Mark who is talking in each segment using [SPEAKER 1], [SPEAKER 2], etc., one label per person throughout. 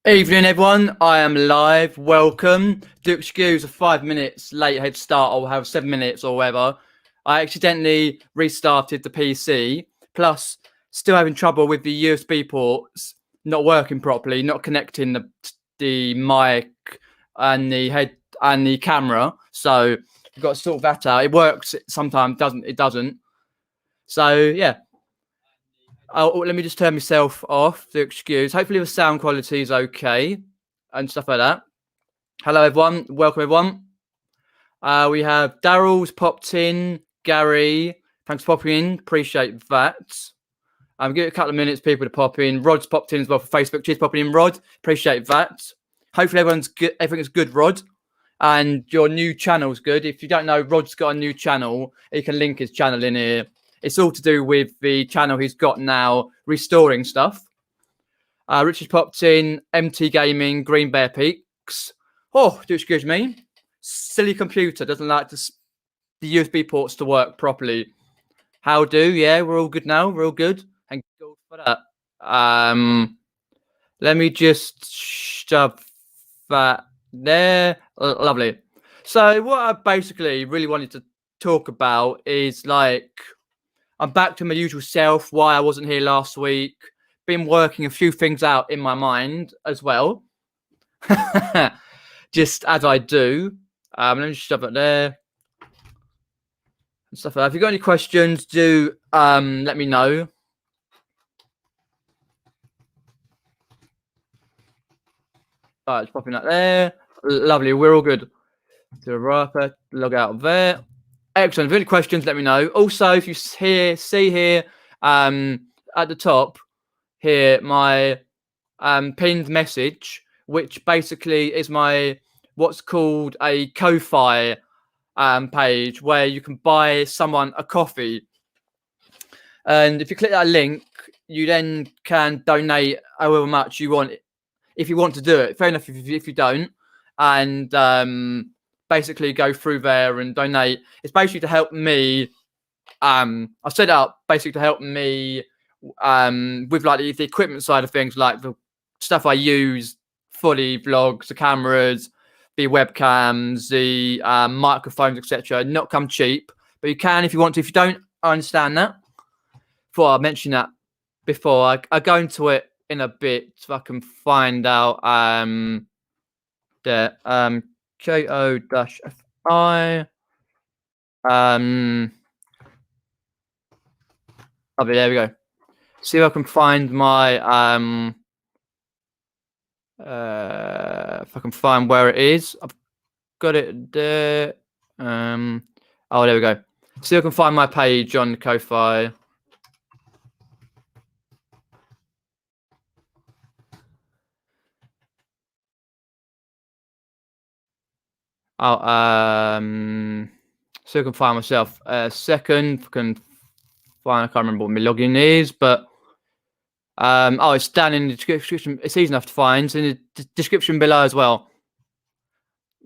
[SPEAKER 1] Evening, everyone. I am live. Welcome. Do excuse a 5 minutes late head start. I'll have 7 minutes or whatever. I accidentally restarted the PC. Plus, still having trouble with the USB ports not working properly, not connecting the mic and the head and the camera. So you've got to sort that out. It works sometimes, doesn't it? Doesn't. So yeah. Let me just turn myself off to excuse. Hopefully the sound quality is okay and stuff like that. Hello, everyone. Welcome, everyone. We have Daryl's popped in. Gary, thanks for popping in. Appreciate that. Give it a couple of minutes, people to pop in. Rod's popped in as well for Facebook. Cheers, popping in, Rod. Appreciate that. Hopefully everyone's good. Everything's good, Rod. And your new channel's good. If you don't know, Rod's got a new channel. You can link his channel in here. It's all to do with the channel he's got now, restoring stuff. Richard popped in, MT Gaming, Green Bear Peaks. Oh, do excuse me. Silly computer doesn't like the USB ports to work properly. How do? Yeah, we're all good now. We're all good. Thank you for that. Let me just shove that there. Lovely. So what I basically really wanted to talk about is I'm back to my usual self. Why I wasn't here last week. Been working a few things out in my mind as well. Just as I do. Let me just shove it there. And stuff like that. If you've got any questions, do let me know. All right, it's popping up there. Lovely. We're all good. To the right, log out of there. Excellent. If you have any questions, let me know. Also, if you see here at the top here my pinned message, which basically is my what's called a Ko-Fi page where you can buy someone a coffee. And if you click that link, you then can donate however much you want if you want to do it. Fair enough if you don't. And basically go through there and donate. It's basically to help me. I set it up basically to help me with like the equipment side of things, like the stuff I use, fully vlogs, the cameras, the webcams, the microphones, etc. Not come cheap, but you can if you want to. If you don't, I understand that. Thought I'd mention that before. I go into it in a bit so I can find out there. Ko-Fi. Okay, there we go. See if I can find my if I can find where it is. I've got it there. Oh, there we go. See if I can find my page on Ko-Fi. Oh, so I can find myself a second. I can find. I can't remember what my login is, but oh, it's down in the description. It's easy enough to find. It's in the description below as well.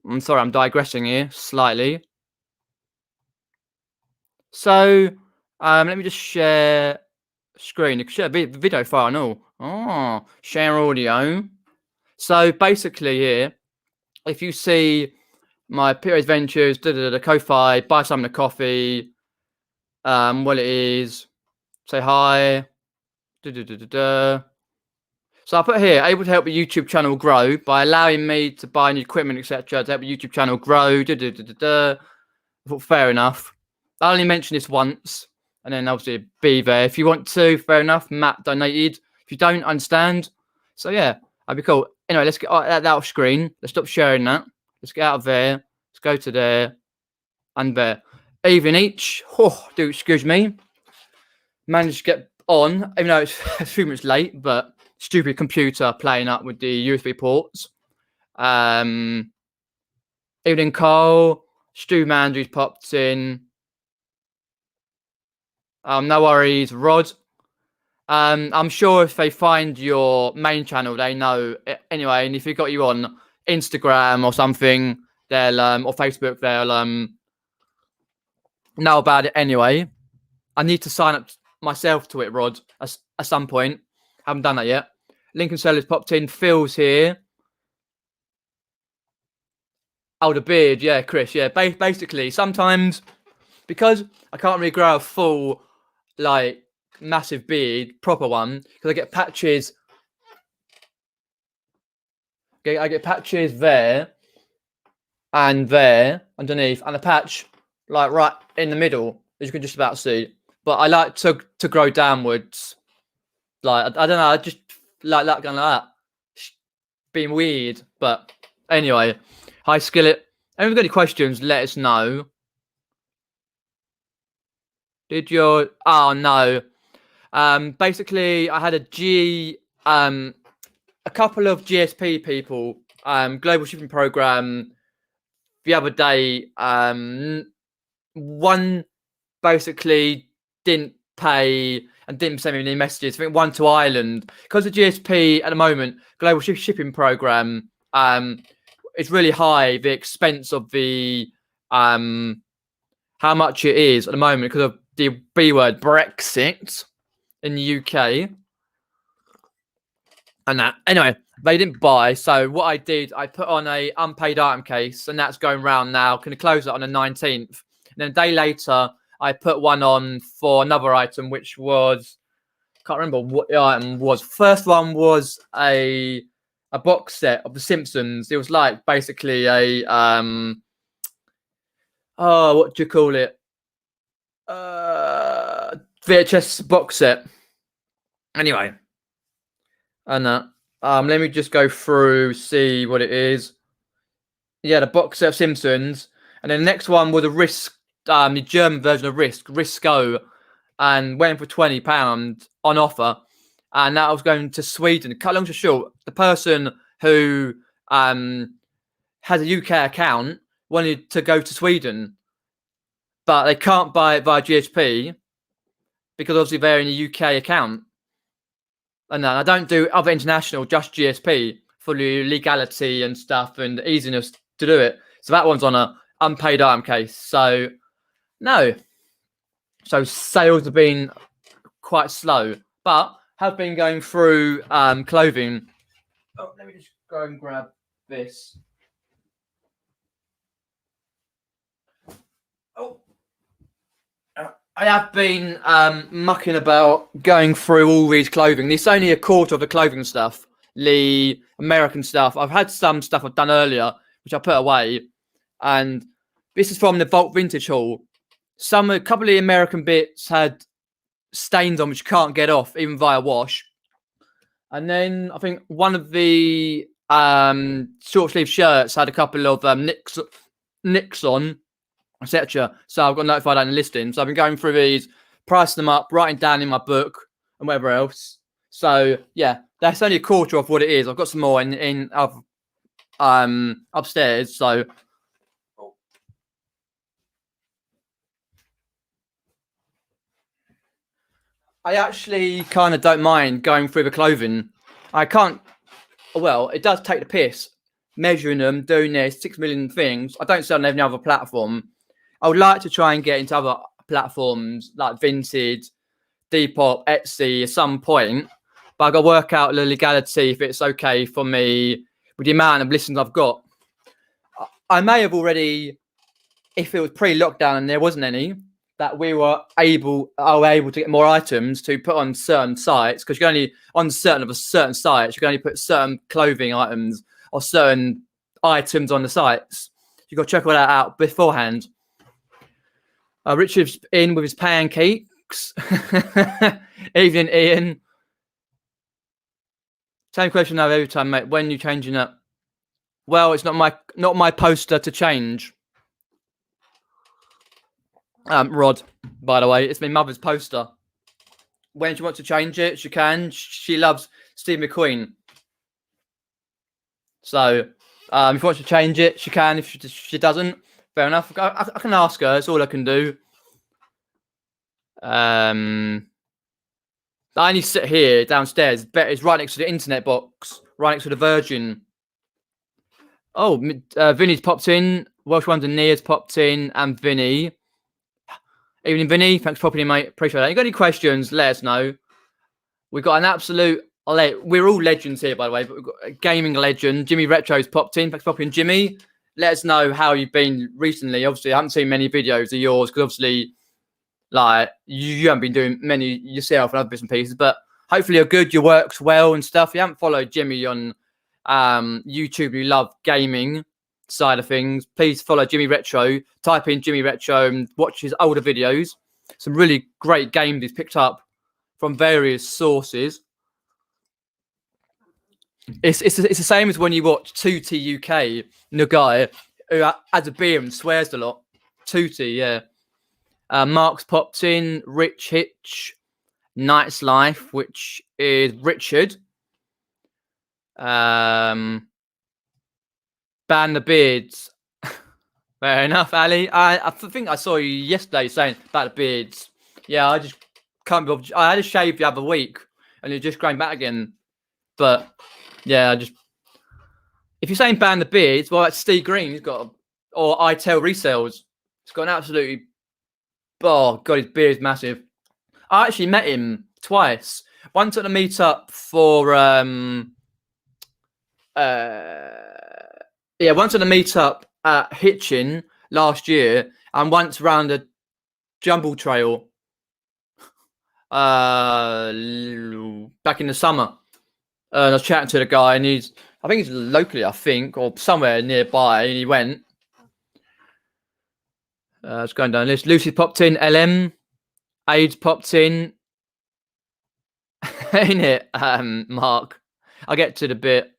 [SPEAKER 1] I'm sorry, I'm digressing here slightly. So let me just share screen. You can share a video file and all. Oh, share audio. So basically here, if you see my period ventures, the Ko-Fi, buy someone a coffee, what it is, say hi, So I put here, able to help your YouTube channel grow by allowing me to buy new equipment, etc. to help your YouTube channel grow, I thought fair enough. I only mentioned this once, and then obviously be there. If you want to, fair enough, Matt donated. If you don't understand, so yeah, that'd be cool. Anyway, let's get that off screen. Let's stop sharing that. Let's get out of there. Let's go to there and there. Even each. Oh, do excuse me. Managed to get on, even though it's a few minutes late, but stupid computer playing up with the USB ports. Evening, Cole. Stu Mandry's popped in. No worries, Rod. I'm sure if they find your main channel, they know it anyway. And if you've got you on Instagram or something, they'll or Facebook, they'll know about it anyway. I need to sign up myself to it, Rod, at some point. Haven't done that yet. Lincoln Sellers popped in. Phil's here. Oh, the beard. Yeah, Chris. Yeah, basically, sometimes because I can't really grow a full, like, massive beard, proper one, because I get patches. I get patches there and there underneath, and a patch like right in the middle, as you can just about see. But I like to grow downwards. Like I don't know, I just like that going like that. Being weird, but anyway. Hi Skillet. If you've got any questions, let us know. Did your oh no. Basically I had a couple of GSP people, global shipping program the other day. One basically didn't pay and didn't send me any messages. I think one to Ireland because the GSP at the moment, global shipping program, it's really high. The expense of the how much it is at the moment because of the B word Brexit in the UK. And that anyway, they didn't buy. So what I did, I put on a unpaid item case, and that's going round now. Can close it on the 19th. And then a day later, I put one on for another item, which was can't remember what the item was. First one was a box set of The Simpsons. It was like basically a what do you call it? VHS box set. Anyway. And let me just go through, see what it is. Yeah, the box set of Simpsons. And then the next one was a Risk, the German version of Risco, and went for £20 on offer. And that was going to Sweden. Cut long to short, the person who has a UK account wanted to go to Sweden, but they can't buy it via GSP because obviously they're in a UK account. And I don't do other international, just GSP for the legality and stuff and easiness to do it. So that one's on a unpaid item case. So no. So sales have been quite slow, but have been going through clothing. Oh, let me just go and grab this. Oh. I have been mucking about going through all these clothing. This is only a quarter of the clothing stuff, the American stuff. I've had some stuff I've done earlier, which I put away. And this is from the Vault Vintage Haul. A couple of the American bits had stains on which you can't get off, even via wash. And then I think one of the short sleeve shirts had a couple of nicks on, etc. So I've got notified on the listing. So I've been going through these, pricing them up, writing down in my book and whatever else. So yeah, that's only a quarter of what it is. I've got some more in upstairs. So I actually kind of don't mind going through the clothing. I can't. Well, it does take the piss measuring them, doing this 6 million things. I don't sell on any other platform. I would like to try and get into other platforms like Vinted, Depop, Etsy at some point, but I've got to work out the legality if it's okay for me with the amount of listings I've got. I may have already, if it was pre-lockdown and there wasn't any, that we were able to get more items to put on certain sites, because you can only, on certain sites, you can only put certain clothing items or certain items on the sites. You've got to check all that out beforehand. Richard's in with his pancakes. Evening, Ian. Same question now every time, mate. When are you changing it? Well, it's not my poster to change. Rod, by the way, it's my mother's poster. When she wants to change it, she can. She loves Steve McQueen. So, if she wants to change it, she can. If she doesn't, fair enough. I can ask her. That's all I can do. I only sit here downstairs. It's right next to the internet box, right next to the Virgin. Oh, Vinny's popped in. Welsh Wonder Nia's popped in, and Vinny. Evening, Vinny. Thanks for popping in, mate. Appreciate that. You got any questions? Let us know. We've got an absolute we're all legends here, by the way, but we've got a gaming legend. Jimmy Retro's popped in. Thanks for popping in, Jimmy. Let us know how you've been recently. Obviously, I haven't seen many videos of yours because obviously, like, you haven't been doing many yourself and other bits and pieces, but hopefully you're good, your work's well and stuff. If you haven't followed Jimmy on YouTube, you love gaming side of things, please follow Jimmy Retro. Type in Jimmy Retro and watch his older videos. Some really great games he's picked up from various sources. It's the same as when you watch Tootie UK, the guy who has a beer and swears a lot. Tootie, yeah. Mark's popped in. Rich Hitch, Night's Life, which is Richard. Ban the Beards. Fair enough, Ali. I think I saw you yesterday saying about the beards. Yeah, I just can't be. I had a shave the other week, and it's just growing back again. But yeah, if you're saying ban the beards, well, that's Steve Green. He's got, or I tell resells. He's got an absolutely. Oh god, his beard is massive. I actually met him twice. Once at a meetup for once at a meetup at Hitchin last year, and once around a jumble trail back in the summer. And I was chatting to the guy, and I think he's locally, or somewhere nearby, and he went. It's going down the list. Lucy popped in. LM. AIDS popped in. Ain't it, Mark? I'll get to the bit.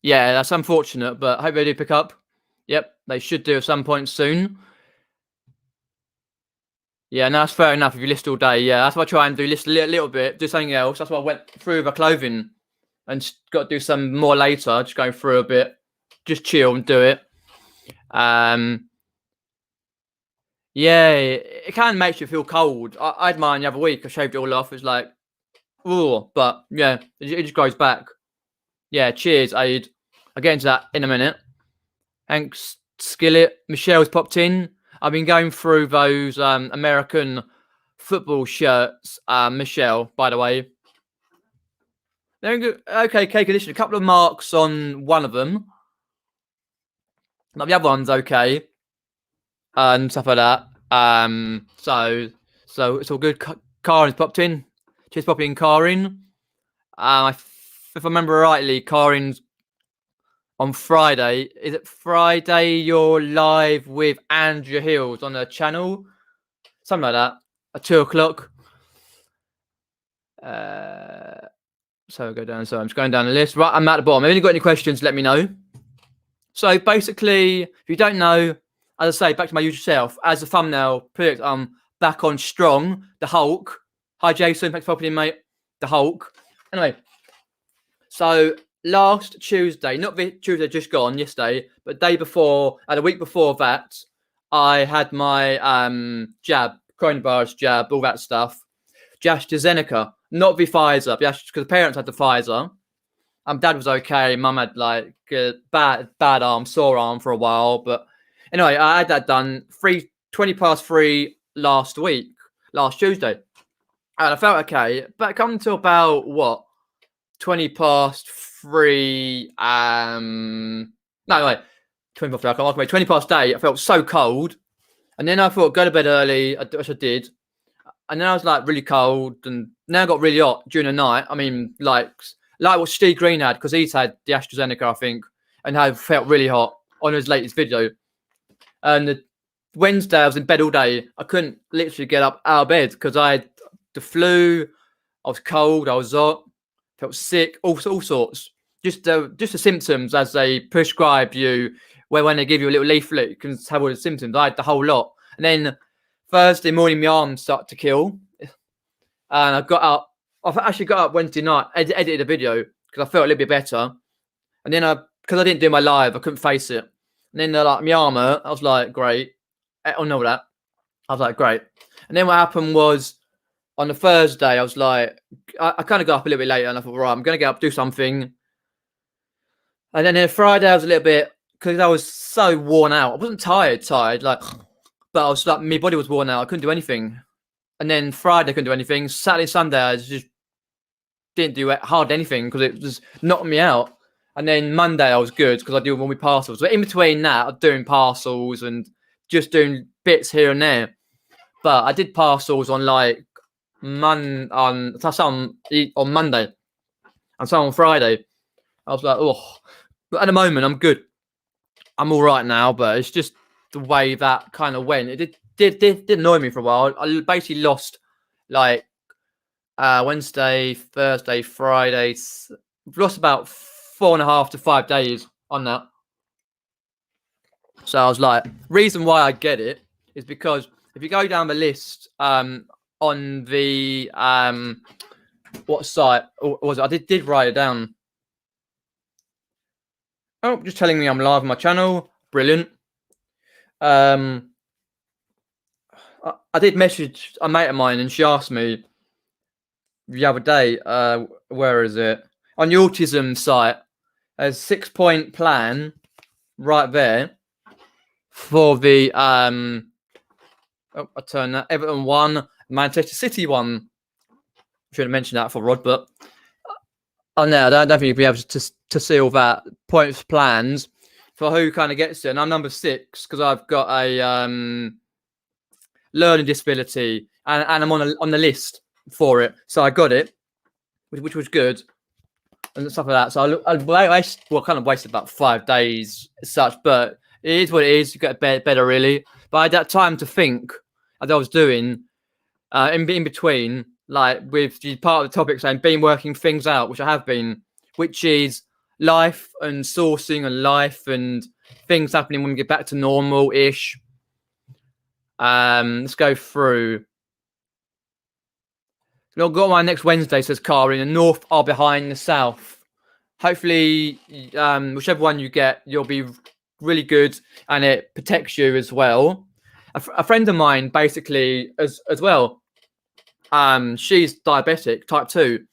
[SPEAKER 1] Yeah, that's unfortunate, but I hope they do pick up. Yep, they should do at some point soon. Yeah, no, that's fair enough if you list all day. Yeah, that's what I try and do, list a little bit, do something else. That's what I went through with clothing and got to do some more later, just going through a bit, just chill and do it. Yeah, it kind of makes you feel cold. I had mine the other week. I shaved it all off. It's like, oh, but yeah, it just goes back. Yeah, cheers, Aid. I'll get into that in a minute. Thanks, Skillet. Michelle's popped in. I've been going through those American football shirts. Michelle, by the way. Okay, cake edition. A couple of marks on one of them. But the other one's okay. And stuff like that. So it's all good. Karin's popped in. Cheers, popping in, Karin. If I remember rightly, Karin's on Friday. Is it Friday? You're live with Andrea Hills on her channel, something like that, at 2:00. So I'll go down. So I'm just going down the list. Right, I'm at the bottom. If you've got any questions, let me know. So basically, if you don't know, as I say, back to my usual self, as a thumbnail picked, I'm back on Strong, the Hulk. Hi, Jason. Thanks for popping in, mate. The Hulk. Anyway, so last Tuesday, not the Tuesday just gone, yesterday, but day before, the week before that, I had my jab, coronavirus jab, all that stuff. AstraZeneca, not the Pfizer, because the parents had the Pfizer. Dad was okay. Mum had like a bad arm, sore arm for a while. But anyway, I had that done 3:20 last Tuesday. And I felt okay. But it come to about, 3:20. No, wait. 20 past 8. 20 past 8. I felt so cold. And then I thought, go to bed early, which I did. And then I was like really cold. And then I got really hot during the night. I mean, like what Steve Green had, because he's had the AstraZeneca, I think, and I felt really hot on his latest video. And the Wednesday, I was in bed all day. I couldn't literally get up out of bed because I had the flu. I was cold. I was hot. Felt sick. All sorts. Just the symptoms as they prescribe you, when they give you a little leaflet, you can have all the symptoms. I had the whole lot. And then Thursday morning, my arms started to kill. And I got up. I've actually got up Wednesday night, edited a video because I felt a little bit better. And then because I didn't do my live, I couldn't face it. And then they're like, my arm hurt. I was like, great. I don't know that. I was like, great. And then what happened was on the Thursday, I was like, I kind of got up a little bit later and I thought, right, I'm going to get up, do something. And then Friday, I was a little bit, because I was so worn out. I wasn't tired, like, but I was like, my body was worn out. I couldn't do anything. And then Friday, I couldn't do anything. Saturday, Sunday, I was just didn't do hard anything because it was knocking me out. And then Monday I was good because I do all my parcels. But in between that, I'm doing parcels and just doing bits here and there. But I did parcels on like on Monday and some on Friday. I was like, oh, but at the moment I'm good. I'm all right now, but it's just the way that kind of went. It did annoy me for a while. I basically lost like Wednesday, Thursday, Friday. Lost about 4.5 to 5 days on that. So I was like, reason why I get it is because if you go down the list on the what site was it? I did write it down. Oh, just telling me I'm live on my channel. Brilliant. I did message a mate of mine and she asked me the other day, where is it? On the autism site, there's a 6-point plan right there for the I turned that Everton 1, Manchester City 1. Should have mentioned that for Rod, but no, I don't think you'll be able to see all that points plans for who kind of gets it. And I'm number 6 because I've got a learning disability, and I'm on the list for it. So I got it, which was good, and stuff like that. So I kind of wasted about 5 days as such, but it is what it is. You get better, really. But I had that time to think, as I was doing in between, like with the part of the topic saying been working things out, which I have been, which is life and sourcing and life and things happening when we get back to normal-ish. Let's go through. I've got my next Wednesday, says Cara. In the north are behind the south. Hopefully, whichever one you get, you'll be really good and it protects you as well. A friend of mine, basically, as well, she's diabetic, type 2,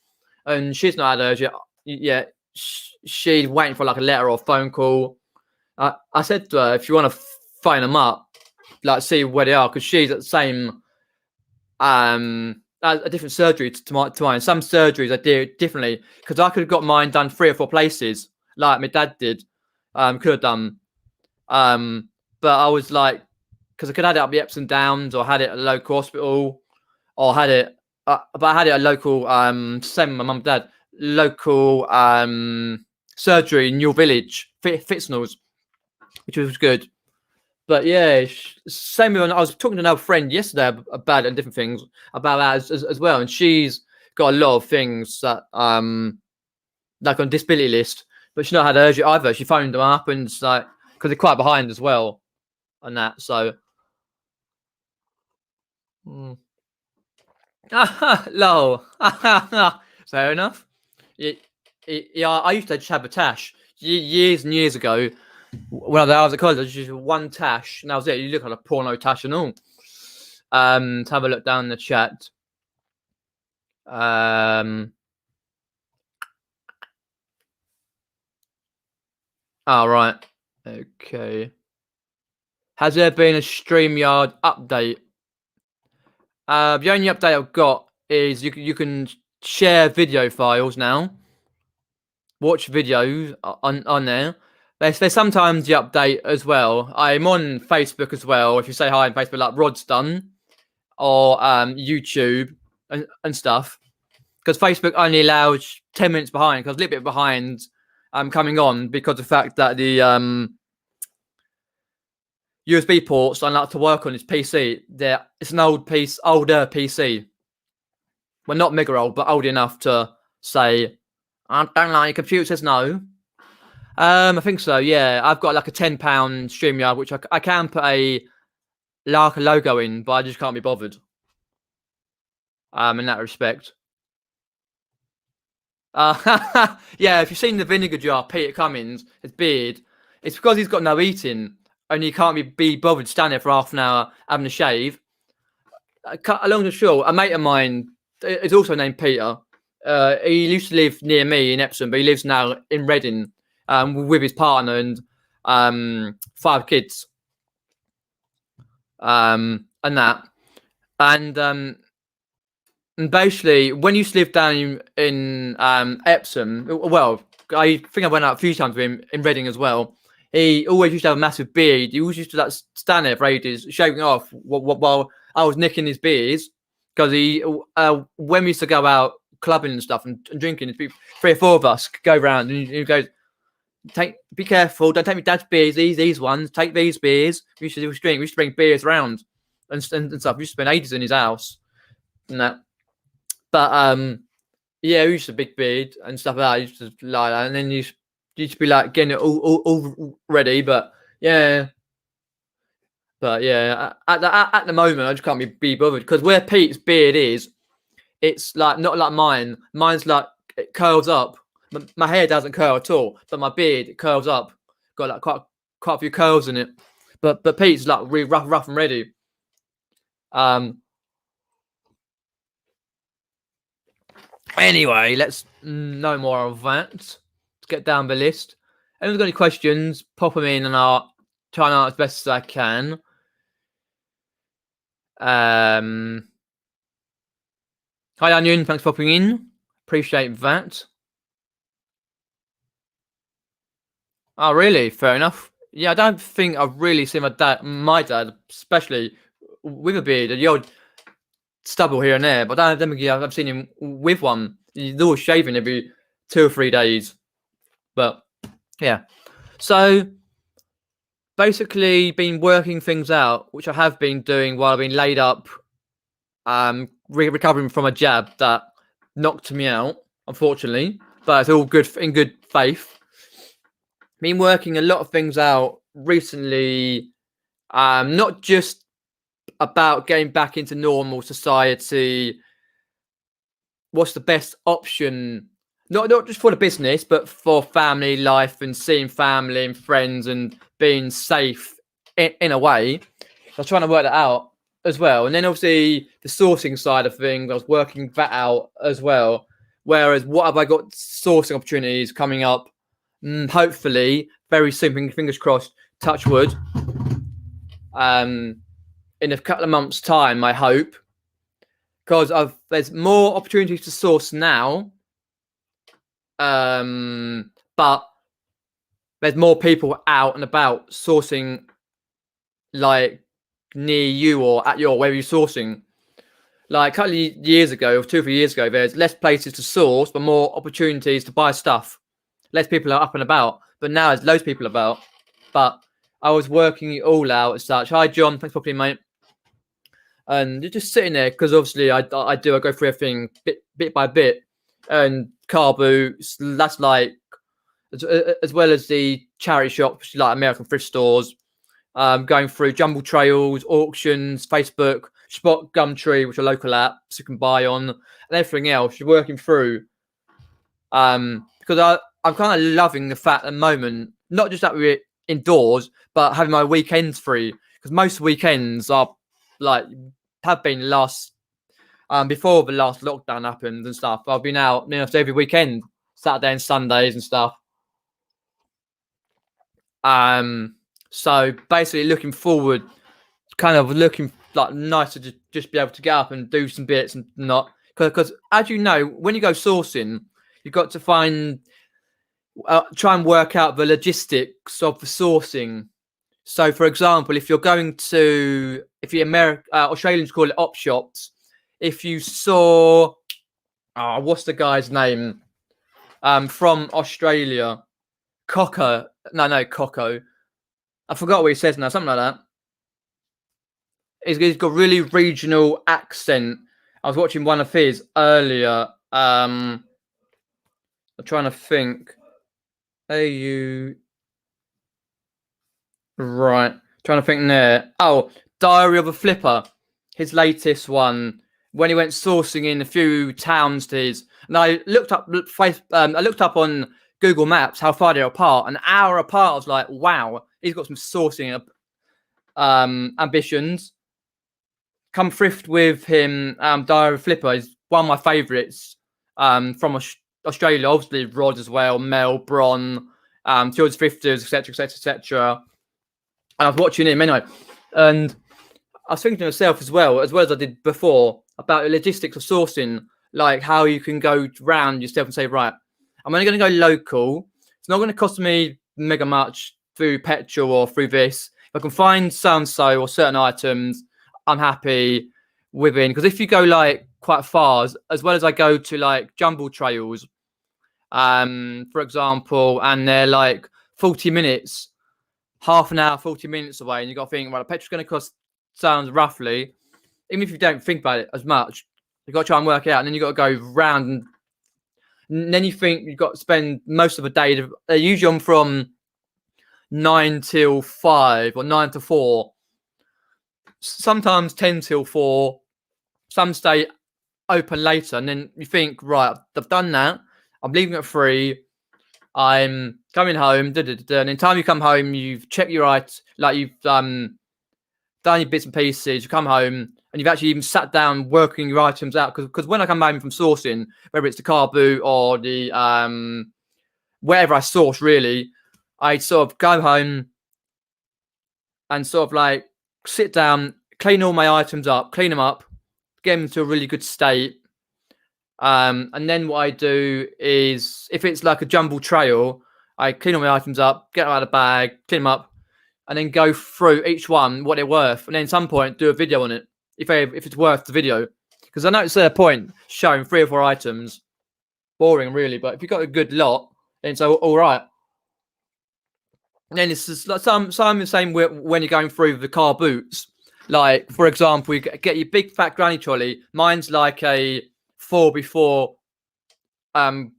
[SPEAKER 1] and she's not had hers yet. She's waiting for like a letter or a phone call. I said to her, if you want to phone them up, like see where they are, because she's at the same a different surgery to mine. Some surgeries I do differently because I could have got mine done 3 or 4 places, like my dad did. Could have done, but I was like, because I could have had it up the Epsom Downs, or had it at a local hospital, or had it, but I had it at a local, same with my mum and dad, local surgery in your village, Fitznells, which was good. But yeah, same with, I was talking to another friend yesterday about it and different things about that as well, and she's got a lot of things that like on disability list, but she's not had hers either. She phoned them up and it's like, because they're quite behind as well on that. So lol. Fair enough. Yeah, I used to just have a tash years and years ago. When I was at college, I was just one tash, and that was it. You look like a porno tash and all. To have a look down the chat. Oh, right. Okay. Has there been a StreamYard update? The only update I've got is you can share video files now. Watch videos on there. There's sometimes the update as well. I'm on Facebook as well. If you say hi on Facebook, like Rod's done, or YouTube and stuff, because Facebook only allows 10 minutes behind. Because I was a little bit behind coming on because of the fact that the USB ports I like to work on this PC. It's an older PC. Well, not mega old, but old enough to say, I don't like your computer. Says no. I think so. Yeah, I've got like a £10 StreamYard, which I can put a logo in, but I just can't be bothered. In that respect. Yeah, if you've seen the vinegar jar, Peter Cummins, his beard, it's because he's got no eating, and he can't be bothered standing there for half an hour having a shave. Along the shore, a mate of mine is also named Peter. He used to live near me in Epsom, but he lives now in Reading with his partner and 5 kids. And that. And And basically, when you used to live down in Epsom, well, I think I went out a few times with him in Reading as well. He always used to have a massive beard. He always used to like stand there for ages, shaving off while I was nicking his beers. Because when we used to go out clubbing and stuff and drinking, it'd be 3 or 4 of us go around, and he goes, be careful, don't take me dad's beers, these ones, take these beers. We used to bring beers around and stuff. We used to spend ages in his house and that. But yeah, we used to big beard and stuff like that. I used to like that, and then you used to be like getting it all ready. But yeah, at the moment, I just can't be bothered, because where Pete's beard is, it's like not like mine. Mine's like it curls up. My hair doesn't curl at all, but my beard, it curls up. Got like quite a few curls in it. But Pete's like really rough and ready. Anyway, let's no more of that. Let's get down the list. Anyone's got any questions, pop them in and I'll try and answer as best as I can. Hi Onion, thanks for popping in. Appreciate that. Oh really? Fair enough. Yeah, I don't think I've really seen my dad, especially with a beard, the old stubble here and there, but I don't think I've seen him with one. He's always shaving every 2 or 3 days. But yeah, so basically been working things out, which I have been doing while I've been laid up, recovering from a jab that knocked me out, unfortunately, but it's all good in good faith. Been working a lot of things out recently, not just about getting back into normal society. What's the best option? Not just for the business, but for family life and seeing family and friends and being safe in a way. I was trying to work that out as well. And then obviously the sourcing side of things, I was working that out as well. Whereas what have I got sourcing opportunities coming up? Hopefully very soon, fingers crossed, touch wood. In a couple of months' time, I hope, because there's more opportunities to source now, but there's more people out and about sourcing, like near you or at your where you're sourcing. Like a couple of years ago, or 2 or 3 years ago, there's less places to source, but more opportunities to buy stuff. Less people are up and about, but now there's loads of people about. But I was working it all out as such. Hi, John. Thanks for popping in, mate. And you're just sitting there because obviously I go through everything bit by bit. And car boots, that's like, as well as the charity shops, like American thrift stores, going through jumble trails, auctions, Facebook, Spot, Gumtree, which are local apps you can buy on, and everything else. You're working through. Because I'm kind of loving the fact at the moment, not just that we're indoors, but having my weekends free. Because most weekends are like have been before the last lockdown happened and stuff. I've been out every weekend, Saturday and Sundays and stuff. So basically looking forward, kind of looking like nice to just be able to get up and do some bits and not, because as you know, when you go sourcing, you've got to try and work out the logistics of the sourcing. So, for example, if you're going to, Australians call it op shops. If you saw, what's the guy's name? From Australia, Coco. I forgot what he says now. Something like that. He's got really regional accent. I was watching one of his earlier. I'm trying to think. Right. Trying to think there. Oh, Diary of a Flipper. His latest one. When he went sourcing in a few towns to his. And I looked up on Google Maps how far they're apart. An hour apart. I was like, wow, he's got some sourcing ambitions. Come thrift with him. Diary of a Flipper is one of my favourites from Australia. Obviously, Rod as well, Mel, Bron, George Thrifters, etc. And I was watching him anyway, and I was thinking to myself as well as I did before. about the logistics of sourcing, like how you can go round yourself and say, right, I'm only going to go local. It's not going to cost me mega much through petrol or through this. If I can find so-and-so or certain items, I'm happy within. Because if you go like quite far, as well as I go to like jumble trails, for example, and they're like 40 minutes, half an hour, 40 minutes away, and you got to think, well, the petrol's going to cost, sounds roughly, even if you don't think about it as much, you got to try and work it out, and then you got to go round, and then you think you've got to spend most of the day. They're usually on from 9 till 5 or 9 to 4, sometimes 10 till 4. Some stay open later, and then you think, right, I've done that. I'm leaving at 3. I'm coming home. And in the time you come home, you've checked your items, like you've done your bits and pieces. You come home and you've actually even sat down working your items out. Because when I come home from sourcing, whether it's the car boot or the wherever I source, really, I sort of go home and sort of like sit down, clean all my items up, clean them up, get them to a really good state. And then what I do is, if it's like a jumble trail, I clean all my items up, get them out of the bag, clean them up, and then go through each one, what they're worth, and then at some point do a video on it, if it's worth the video. Because I know it's a point showing 3 or 4 items, boring really, but if you've got a good lot, then it's all right. And then it's just like some the same when you're going through the car boots. Like, for example, you get your big fat granny trolley. Mine's like a 4x4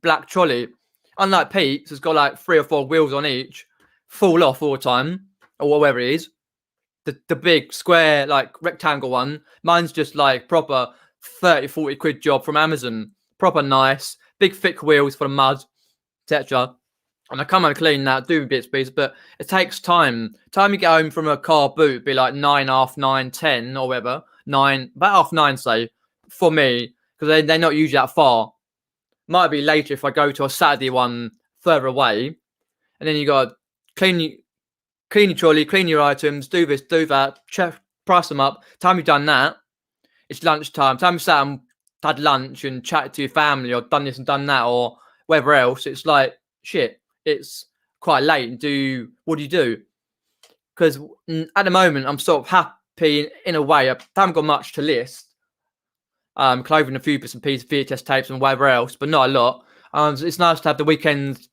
[SPEAKER 1] black trolley. Unlike Pete's, it's got like 3 or 4 wheels on each, fall off all the time, or whatever it is. The big square, like rectangle one, mine's just like proper 30-40 quid job from Amazon. Proper nice, big thick wheels for the mud, etc. And I come home clean that, do bits and pieces, but it takes time. Time you get home from a car boot, be like 9, half 9, 10, or whatever. 9, about half 9, say, for me, because they're not usually that far. Might be later if I go to a Saturday one further away. And then you got to clean your trolley, clean your items, do this, do that, price them up. Time you've done that, it's lunchtime. Time you sat and had lunch and chatted to your family, or done this and done that, or whatever else, it's like, shit, it's quite late. What do you do? Because at the moment, I'm sort of happy in a way. I haven't got much to list. Clothing, a few bits and pieces, VHS tapes and whatever else, but not a lot. It's nice to have the weekends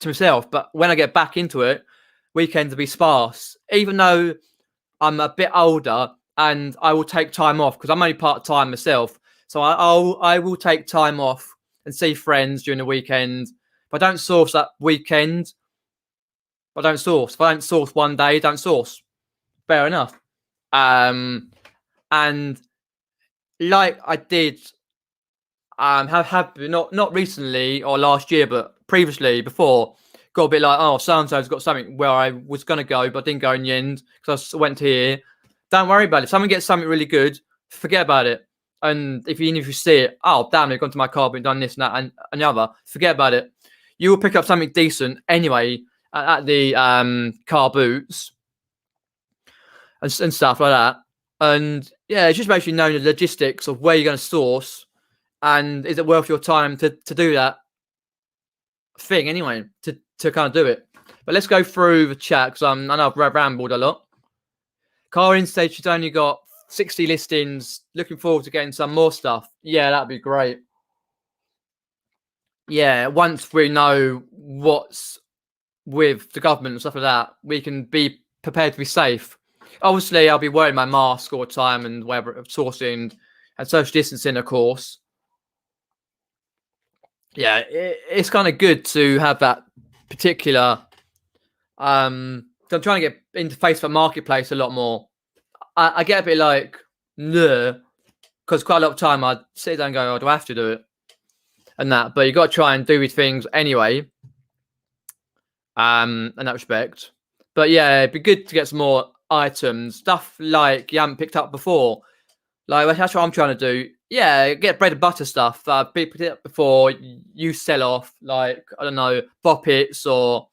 [SPEAKER 1] to myself, but when I get back into it, weekends will be sparse. Even though I'm a bit older and I will take time off, because I'm only part-time myself, so I will take time off and see friends during the weekend. If I don't source that weekend, I don't source. If I don't source one day, don't source. Fair enough. And like I did, have not recently or last year, but previously, before, got a bit like, oh, so-and-so's got something where I was going to go, but didn't go in the end because I went here. Don't worry about it. If someone gets something really good, forget about it. And even if you see it, oh, damn, they've gone to my car and done this and that and the other, forget about it. You will pick up something decent anyway at the car boots and stuff like that. And yeah, it's just basically knowing the logistics of where you're going to source, and is it worth your time to do that thing anyway, to kind of do it. But let's go through the chat, because I know I've rambled a lot. Car Instage, she's only got 60 listings. Looking forward to getting some more stuff. Yeah, that'd be great. Yeah, once we know what's with the government and stuff like that, we can be prepared to be safe. Obviously, I'll be wearing my mask all the time and whatever, sourcing and social distancing, of course. Yeah, it's kind of good to have that particular. I'm trying to get into Facebook Marketplace a lot more. I get a bit like, nah, because quite a lot of time I sit there and go, oh, do I have to do it? And that, but you got to try and do these things anyway. In that respect. But yeah, it'd be good to get some more items, stuff like you haven't picked up before. Like, that's what I'm trying to do. Yeah, get bread and butter stuff that I've picked up before. You sell off, like, I don't know, Boppets or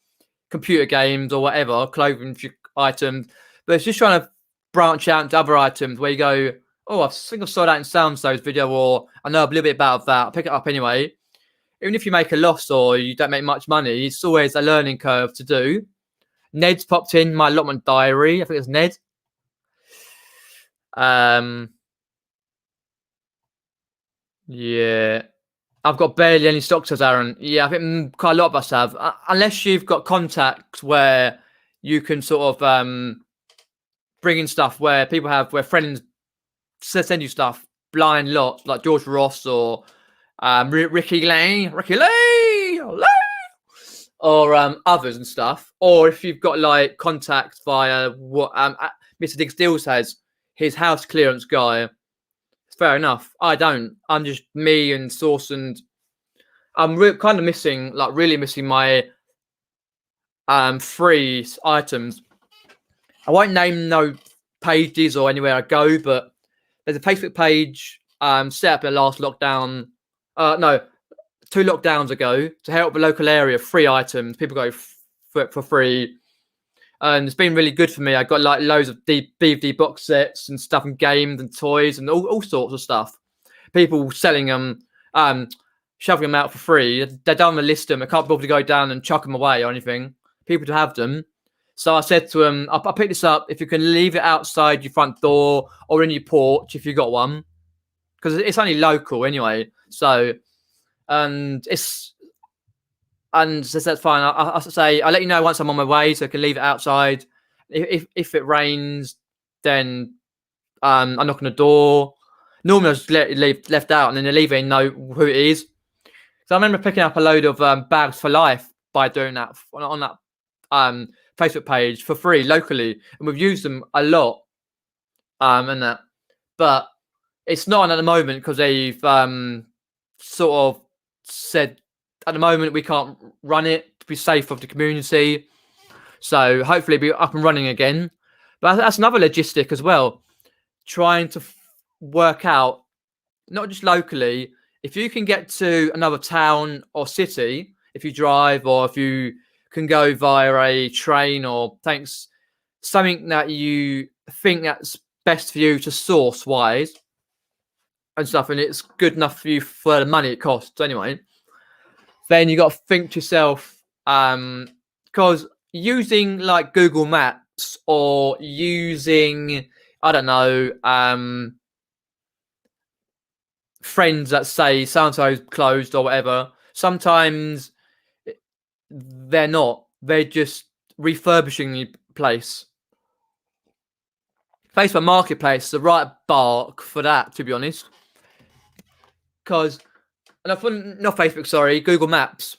[SPEAKER 1] computer games or whatever, clothing items. But it's just trying to branch out into other items where you go, oh, I think I saw that in Soundstone's video, or I know a little bit about that. I'll pick it up anyway. Even if you make a loss or you don't make much money, it's always a learning curve to do. Ned's popped in my allotment diary. I think it's Ned. Yeah. I've got barely any stocks, says Aaron. Yeah, I think quite a lot of us have. Unless you've got contacts where you can sort of bring in stuff where people have, where friends send you stuff blind lots, like George Ross or Ricky Lane, or others and stuff. Or if you've got like contacts via what Mr. Diggs Deals has, his house clearance guy. Fair enough. I don't. I'm just me and Source, and I'm kind of missing, like really missing my free items. I won't name no pages or anywhere I go, but there's a Facebook page set up in the last lockdown. No, 2 lockdowns ago to help the local area. Free items. People go for free. And it's been really good for me. I got like loads of DVD box sets and stuff, and games and toys and all sorts of stuff. People selling them, shoving them out for free. They don't want to list them. I can't be able to go down and chuck them away or anything. People to have them. So I said to them, I'll pick this up if you can leave it outside your front door or in your porch if you got one, because it's only local anyway. So, and it's. And so that's fine. I'll say I'll let you know once I'm on my way, so I can leave it outside. If it rains, then I knock on the door. Normally I just leave left out, and then they leave it and know who it is. So I remember picking up a load of bags for life by doing that on that Facebook page for free locally, and we've used them a lot. And that, but it's not on at the moment because they've sort of said. At the moment, we can't run it to be safe of the community. So hopefully it'll be up and running again. But that's another logistic as well. Trying to work out, not just locally, if you can get to another town or city, if you drive or if you can go via a train or something that you think that's best for you to source wise and stuff, and it's good enough for you for the money it costs anyway. Then you got to think to yourself, because using like Google Maps or using, I don't know, friends that say so-and-so's closed or whatever, sometimes they're not. They're just refurbishing the place. Facebook Marketplace is the right bark for that, to be honest. Because... not Facebook, sorry, Google Maps.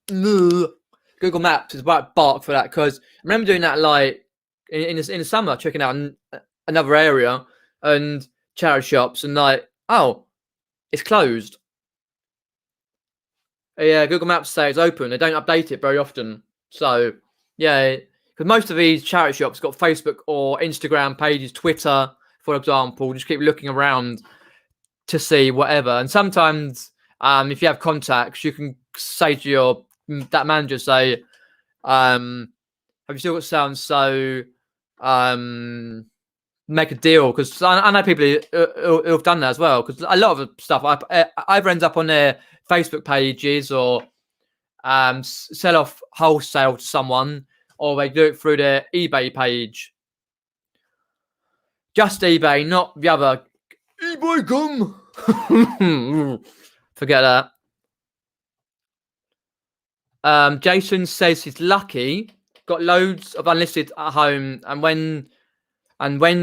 [SPEAKER 1] Google Maps is about bark for that, because I remember doing that like in the summer, checking out another area and charity shops, and like, oh, it's closed. Yeah, Google Maps say it's open. They don't update it very often. So yeah, because most of these charity shops got Facebook or Instagram pages, Twitter, for example. Just keep looking around to see whatever, and sometimes. If you have contacts, you can say to that manager, say, have you still got sound? So make a deal, because I know people who have done that as well, because a lot of the stuff either ends up on their Facebook pages or sell off wholesale to someone, or they do it through their eBay page. Just eBay, not the other eBay gum. Forget that. Jason says he's lucky. Got loads of unlisted at home, and went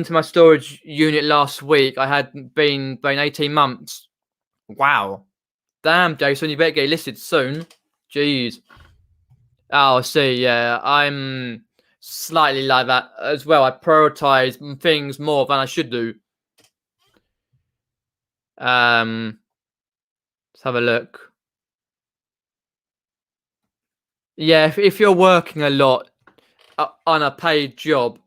[SPEAKER 1] to my storage unit last week. I had been 18 months. Wow. Damn, Jason, you better get listed soon. Jeez. Oh, I see. Yeah, I'm slightly like that as well. I prioritize things more than I should do. Let's have a look. Yeah, if you're working a lot on a paid job,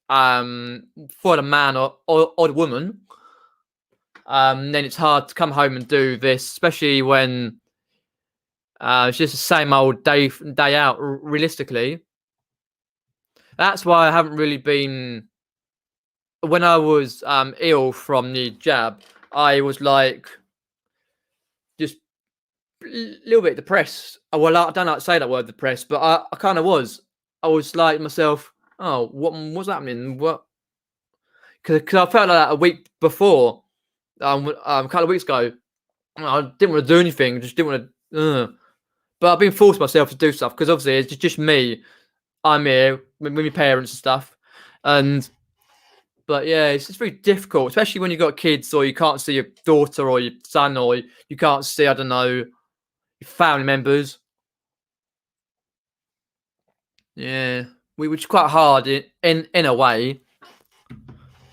[SPEAKER 1] for the man or the woman, then it's hard to come home and do this, especially when it's just the same old day out. Realistically, that's why I haven't really been when I was ill from the jab, I was like just a little bit depressed. Well, I don't like to say that word depressed, but I kind of was. I was like myself, oh, what's happening? What? Because I felt like that a week before, a couple of weeks ago. I didn't want to do anything. Just didn't want to. But I've been forced myself to do stuff because obviously it's just me. I'm here with my parents and stuff, but yeah, it's just very difficult, especially when you've got kids or you can't see your daughter or your son or you can't see, I don't know, your family members. Yeah, which is quite hard in a way.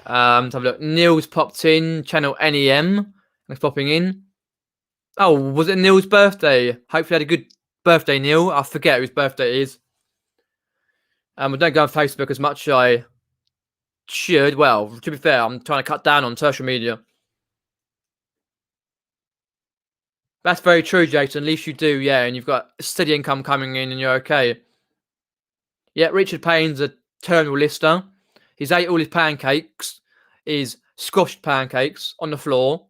[SPEAKER 1] Let's have a look. Neil's popped in, channel NEM. He's popping in. Oh, was it Neil's birthday? Hopefully, he had a good birthday, Neil. I forget whose birthday it is. I don't go on Facebook as much as I should. Well, to be fair, I'm trying to cut down on social media. That's very true, Jason. At least you do, yeah, and you've got steady income coming in and you're okay. Yeah, Richard Payne's a terminal lister. He's ate all his pancakes, his squashed pancakes on the floor.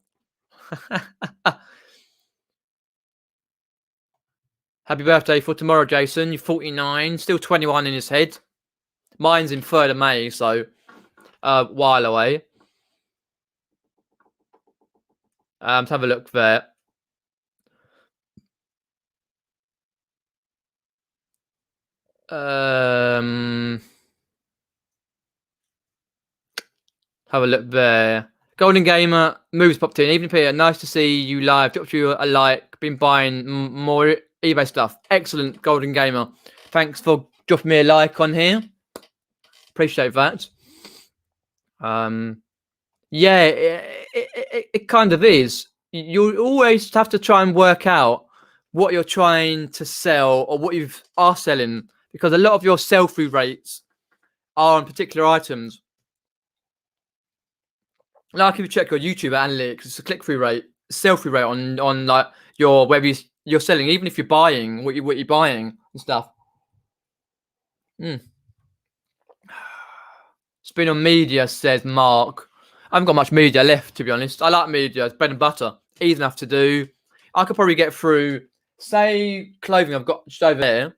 [SPEAKER 1] Happy birthday for tomorrow, Jason. You're 49, still 21 in his head. Mine's in 3rd of May, so a while away. Let's have a look there. Have a look there. Golden Gamer, moves popped in. Even Peter, nice to see you live. Dropped you a like. Been buying more eBay stuff. Excellent, Golden Gamer. Thanks for dropping me a like on here. Appreciate that. Yeah, it kind of is. You always have to try and work out what you're trying to sell or what you are selling, because a lot of your sell-through rates are on particular items. Like if you check your YouTube analytics, it's a click-through rate, sell-through rate on like your whether you're selling, even if you're buying what you're buying and stuff. Spin on media, says Mark. I haven't got much media left, to be honest. I like media. It's bread and butter. Easy enough to do. I could probably get through, say, clothing I've got just over there.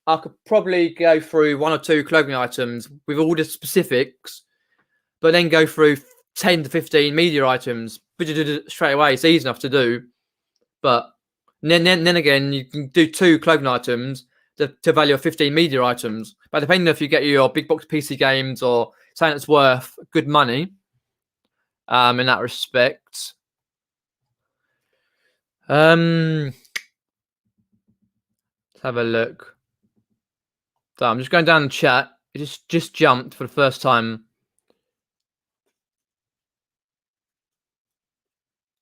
[SPEAKER 1] I could probably go through 1 or 2 clothing items with all the specifics, but then go through 10 to 15 media items straight away. It's easy enough to do. But then again, you can do 2 clothing items to value of 15 media items. But depending if you get your big box PC games or something that's worth good money, in that respect. Let's have a look. So I'm just going down the chat. It just jumped for the first time.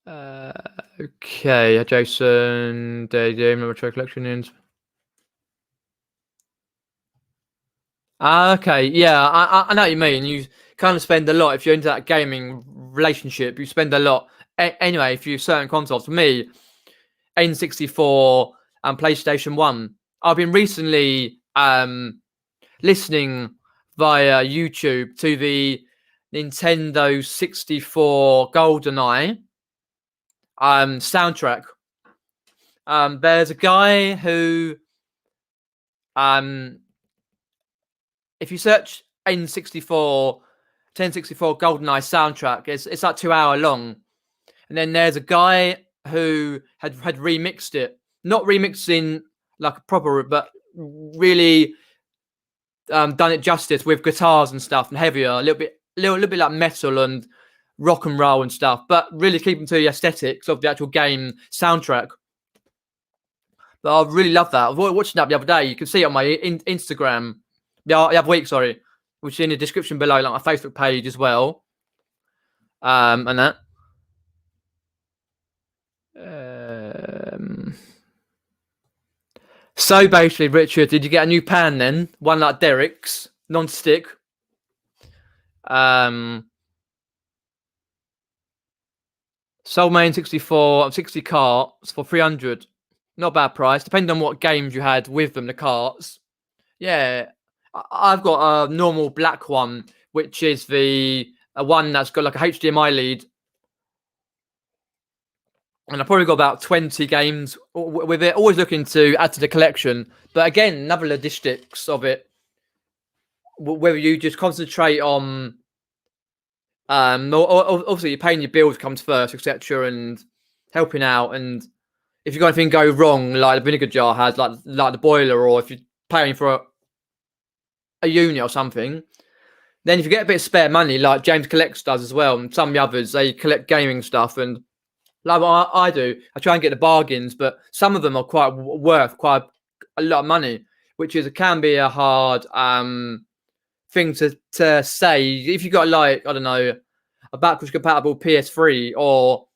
[SPEAKER 1] Okay, Jason, number 2 collection in. Okay, yeah, I know what you mean. You kind of spend a lot if you're into that gaming relationship. You spend a lot anyway. If you certain consoles, for me, N64 and PlayStation 1. I've been recently listening via YouTube to the Nintendo 64 GoldenEye soundtrack. There's a guy who if you search N64 1064 GoldenEye soundtrack, it's like 2 hour long. And then there's a guy who had remixed it, not remixing like a proper, but really done it justice with guitars and stuff and heavier, a little bit like metal and rock and roll and stuff, but really keeping to the aesthetics of the actual game soundtrack. But I really love that. I was watching that the other day. You can see it on my Instagram. The other week, sorry, which is in the description below, like my Facebook page as well. And that. So basically, Richard, did you get a new pan then? One like Derek's, non-stick. Soulmane 64, 60 carts for 300. Not a bad price, depending on what games you had with them, the carts. Yeah, I've got a normal black one which is the one that's got like a HDMI lead. And I've probably got about 20 games with it. Always looking to add to the collection. But again, another logistics of it. Whether you just concentrate on, obviously you're paying your bills comes first, etc., and helping out. And if you've got anything go wrong, like the vinegar jar has, like the boiler, or if you're paying for a unit or something, then if you get a bit of spare money, like James Collects does as well, and some of the others, they collect gaming stuff, and like what I do, I try and get the bargains, but some of them are worth quite a lot of money, which can be a hard thing to say. If you got like, I don't know, a backwards compatible PS3 or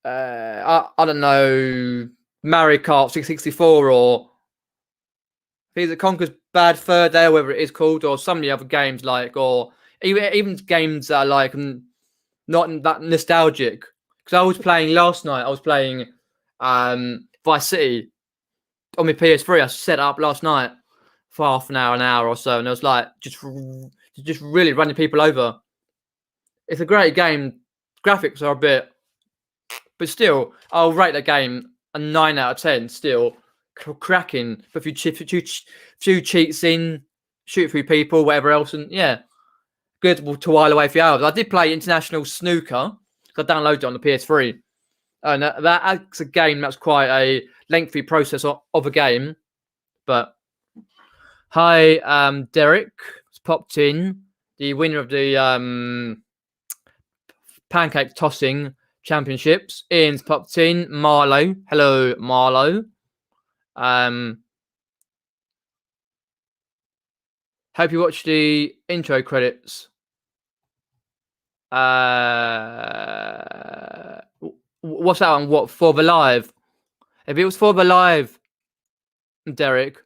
[SPEAKER 1] I don't know, Mario Kart 664 or These Conker's Bad Fur Day, whatever it is called, or some of the other games like, or even games that are like not that nostalgic. Because I was playing last night, I was playing Vice City on my PS3. I set up last night for half an hour or so, and it was like just really running people over. It's a great game. Graphics are a bit, but still, I'll rate the game a 9 out of 10. Still cracking. But few cheats in, shoot through people, whatever else, and yeah, good to while away for hours. I did play international snooker. So I downloaded it on the PS3, and that's a game that's quite a lengthy process of a game. But hi, Derek, it's popped in, the winner of the pancake tossing championships. Ian's popped in. Marlo, hello, Marlo. Hope you watched the intro credits. What's that one? What, for the live? If it was for the live, Derek,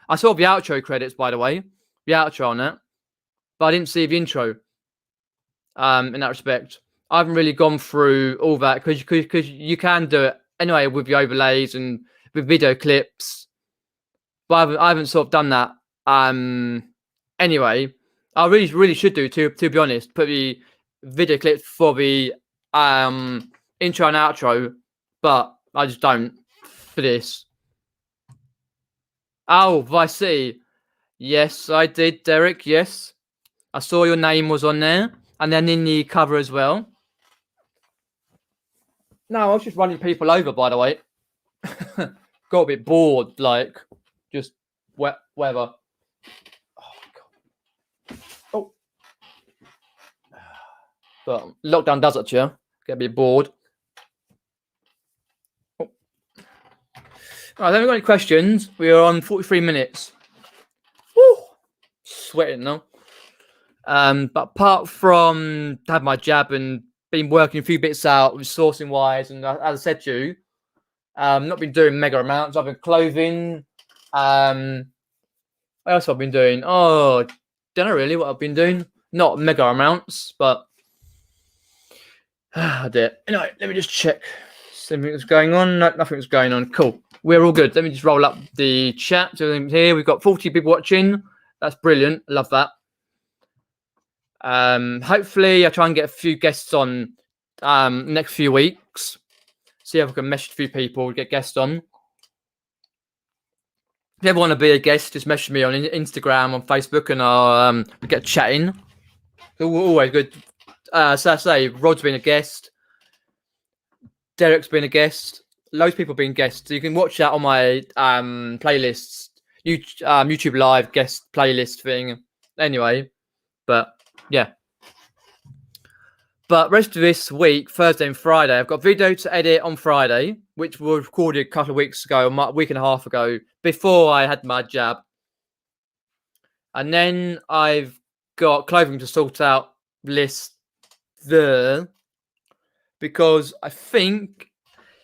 [SPEAKER 1] I saw the outro credits, by the way, the outro on it, but I didn't see the intro. In that respect, I haven't really gone through all that because you can do it anyway with the overlays and with video clips, but I haven't sort of done that. Anyway, I really should do to be honest. Put the video clips for the intro and outro, but I just don't for this. Oh, Vice City. Yes, I did, Derek. Yes, I saw your name was on there, and then in the cover as well. No, I was just running people over, by the way. Got a bit bored, like just whatever. Oh, but lockdown does it to you. Get a bit bored. Oh. All right, have we got any questions? We are on 43 minutes. Woo! Sweating now. But apart from having my jab and been working a few bits out with sourcing wise, and as I said to you, not been doing mega amounts. I've been clothing. What else have I been doing? Oh, don't know really what I've been doing. Not mega amounts, but I did. Anyway, let me just check. Something's going on. No, nothing's going on. Cool. We're all good. Let me just roll up the chat. So here we've got 40 people watching. That's brilliant. I love that. Hopefully I'll try and get a few guests on next few weeks. See if I can message a few people, get guests on. If you ever want to be a guest, just message me on Instagram, on Facebook, and I'll get chatting. Always good. So I say, Rod's been a guest. Derek's been a guest. Loads of people have been guests. So you can watch that on my playlists. YouTube Live guest playlist thing. Anyway, but yeah. But rest of this week, Thursday and Friday, I've got video to edit on Friday, which was recorded a couple of weeks ago, a week and a half ago, before I had my jab. And then I've got clothing to sort out list there, because I think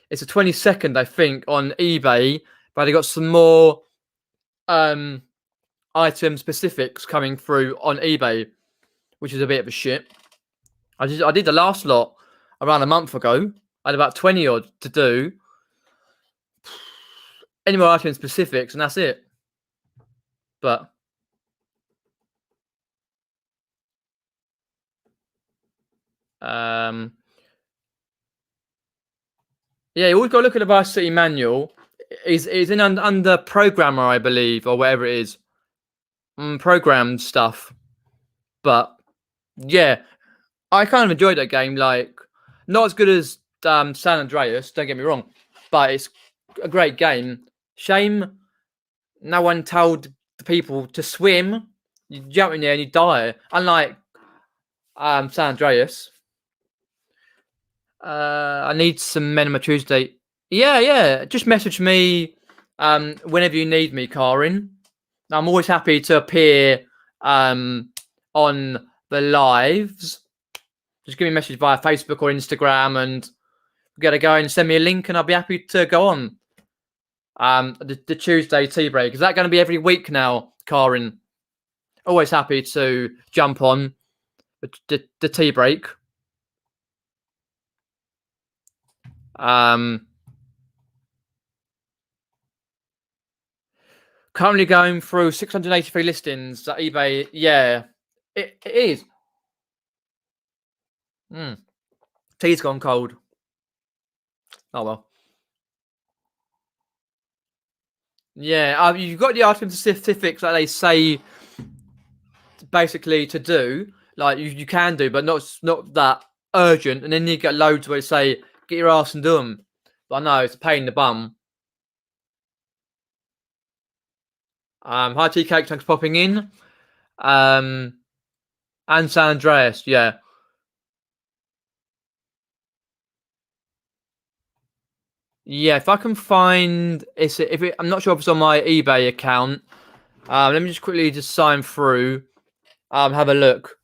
[SPEAKER 1] it's the 22nd, I think, on eBay, but I got some more item specifics coming through on eBay, which is a bit of a shit. I did the last lot around a month ago. I had about 20 odd to do. Any more item specifics, and that's it. But Yeah, you always got to look at the Vice City manual. Is in under programmer, I believe, or whatever it is, programmed stuff. But yeah, I kind of enjoyed that game. Like, not as good as San Andreas. Don't get me wrong, but it's a great game. Shame no one told the people to swim. You jump in there and you die. Unlike San Andreas. I need some men on my Tuesday. Yeah. Just message me whenever you need me, Karin. I'm always happy to appear on the lives. Just give me a message via Facebook or Instagram, and we're gonna go and send me a link, and I'll be happy to go on. The Tuesday tea break, is that going to be every week now, Karin? Always happy to jump on the tea break. Currently going through 683 listings at eBay. Yeah, it is. Tea's gone cold. Oh well. Yeah, you've got the item specifics that they say basically to do. Like you can do, but not that urgent. And then you get loads where they say get your ass and do them. But I know it's a pain in the bum. Hi Tea Cake, thanks for popping in. And San Andreas, yeah. Yeah, if I can find I'm not sure if it's on my eBay account. Let me just quickly sign through. Have a look.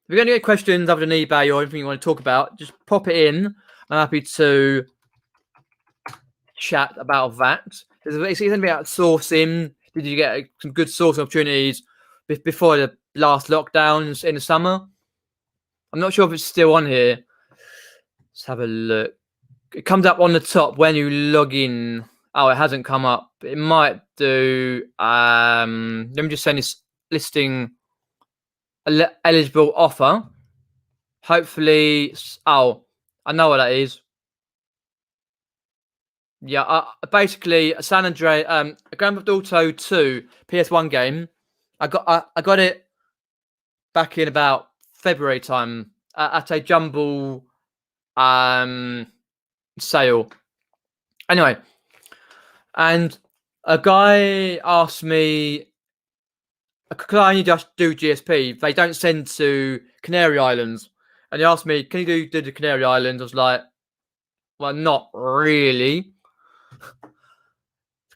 [SPEAKER 1] If you're going to get questions other than eBay or anything you want to talk about, just pop it in. I'm happy to chat about that. It's going to be about sourcing. Did you get some good sourcing opportunities before the last lockdowns in the summer? I'm not sure if it's still on here. Let's have a look. It comes up on the top when you log in. Oh, it hasn't come up. It might do. Let me just send this listing eligible offer. Hopefully, oh, I know what that is. Yeah, basically San Andreas, Grand Theft Auto 2 PS1 game. I got it back in about February time at a jumble sale. Anyway, and a guy asked me, could I only just do GSP? They don't send to Canary Islands. And he asked me, can you do the Canary Islands? I was like, well, not really.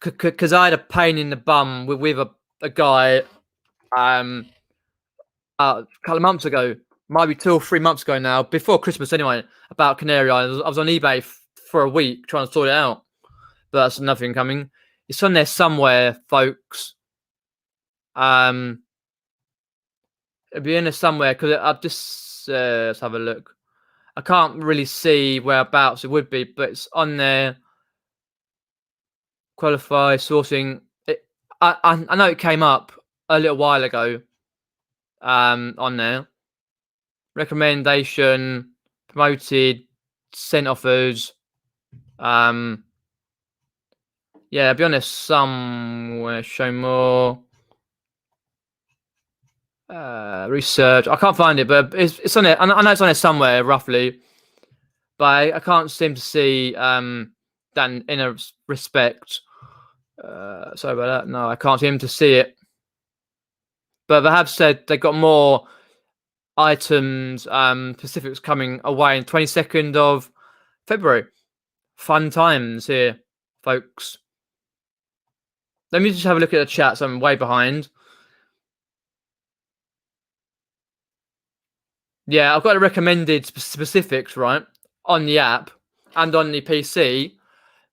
[SPEAKER 1] Because I had a pain in the bum with a guy a couple of months ago, might be 2 or 3 months ago now, before Christmas anyway, about Canary Islands. I was on eBay for a week trying to sort it out, but that's nothing coming. It's on there somewhere, folks. It'll be in there somewhere because I've just let's have a look. I can't really see whereabouts it would be, but it's on there. Qualify sourcing. I know it came up a little while ago. On there. Recommendation, promoted, sent offers. Yeah, I'll be honest, somewhere show more. Research. I can't find it, but it's on there. I know it's on there somewhere, roughly. But I can't seem to see that in a respect. Sorry about that. No, I can't seem to see it. But they have said they got more items, specifics coming away on 22nd of February. Fun times here, folks. Let me just have a look at the chat, so I'm way behind. Yeah, I've got the recommended specifics, right, on the app and on the PC,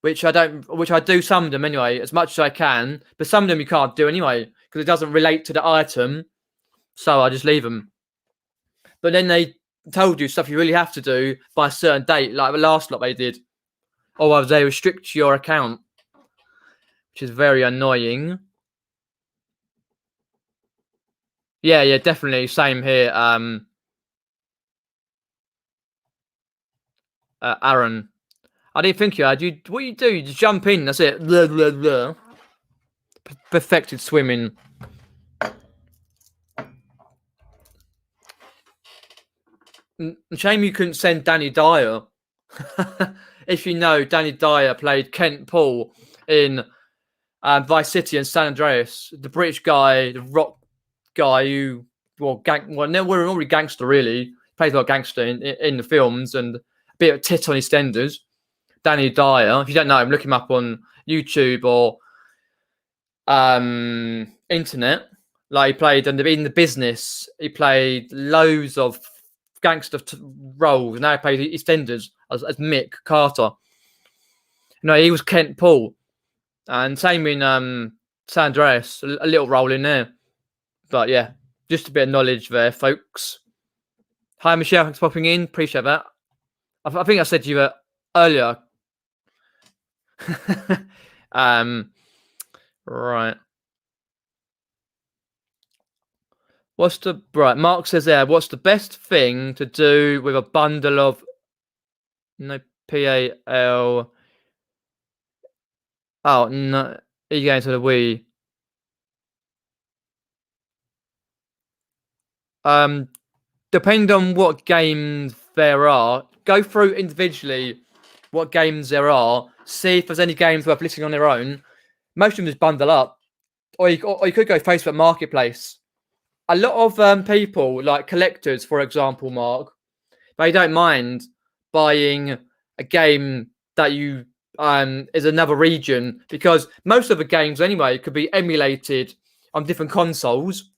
[SPEAKER 1] which I do some of them anyway, as much as I can, but some of them you can't do anyway, because it doesn't relate to the item, so I just leave them. But then they told you stuff you really have to do by a certain date, like the last lot they did. Or they restrict your account, which is very annoying. Yeah, definitely. Same here. Aaron. I didn't think you had. What you do? You just jump in. That's it. Blah, blah, blah. Perfected swimming. Shame you couldn't send Danny Dyer. If you know, Danny Dyer played Kent Paul in Vice City and San Andreas. The British guy, the rock guy who, we're already gangster really. Plays a lot of gangster in the films and a bit of tit on his EastEnders. Danny Dyer. If you don't know him, look him up on YouTube or internet. Like he played in The Business. He played loads of gangster roles. Now he plays EastEnders as Mick Carter. No, he was Kent Paul, and same in San Andreas. A little role in there, but yeah, just a bit of knowledge there, folks. Hi, Michelle. Thanks for popping in. Appreciate that. I think I said to you earlier. Right. Mark says there, what's the best thing to do with a bundle of PAL? Oh, no. Are you going to the Wii? Depending on what games there are, go through individually what games there are, see if there's any games worth listing on their own. Most of them just bundle up. Or you could go Facebook Marketplace. A lot of people, like collectors, for example, Mark, they don't mind buying a game that you is another region, because most of the games anyway could be emulated on different consoles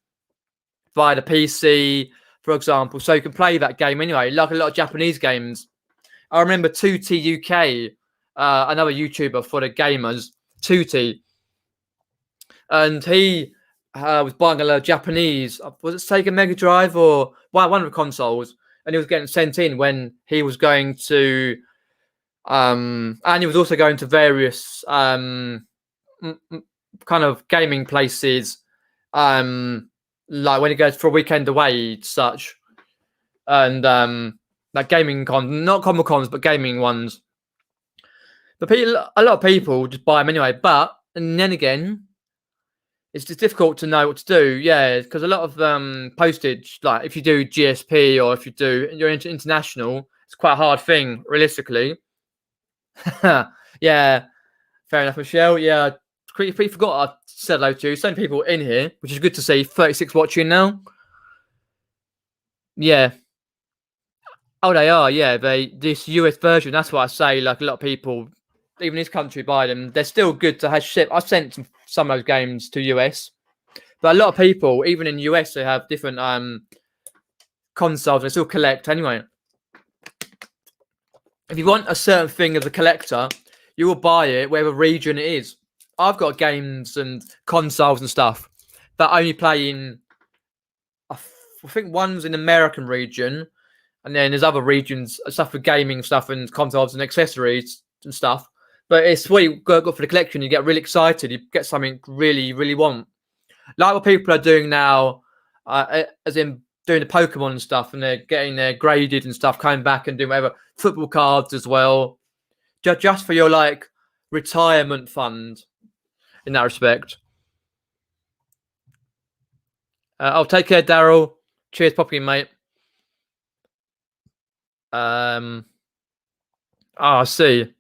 [SPEAKER 1] via the PC, for example. So you can play that game anyway, like a lot of Japanese games. I remember 2T UK, another YouTuber for the gamers, 2T, and he was buying a lot of Japanese, was it Sega Mega Drive or one of the consoles, and he was getting sent in when he was going to, and he was also going to various kind of gaming places, like when he goes for a weekend away, such, and like gaming not Comic Cons, but gaming ones. But a lot of people just buy them anyway. But and then again, it's just difficult to know what to do. Yeah, because a lot of postage, like if you do GSP or if you're international, it's quite a hard thing, realistically. Yeah, fair enough, Michelle. Yeah, pretty forgot I said hello to so many people in here, which is good to see. 36 watching now. Yeah. Oh, they are. Yeah, this US version. That's what I say. Like a lot of people, even this country, buy them. They're still good to have ship. I sent some of those games to US, but a lot of people, even in US, they have different consoles. They still collect anyway. If you want a certain thing as a collector, you will buy it wherever region it is. I've got games and consoles and stuff that only play in, I think one's in the American region, and then there's other regions, stuff for gaming stuff and consoles and accessories and stuff. But it's what you go for the collection. You get really excited. You get something really, really want. Like what people are doing now, as in doing the Pokemon and stuff, and they're getting their graded and stuff, coming back and doing whatever. Football cards as well, just for your like retirement fund. In that respect. I'll take care, Daryl. Cheers, popping in, mate. I see.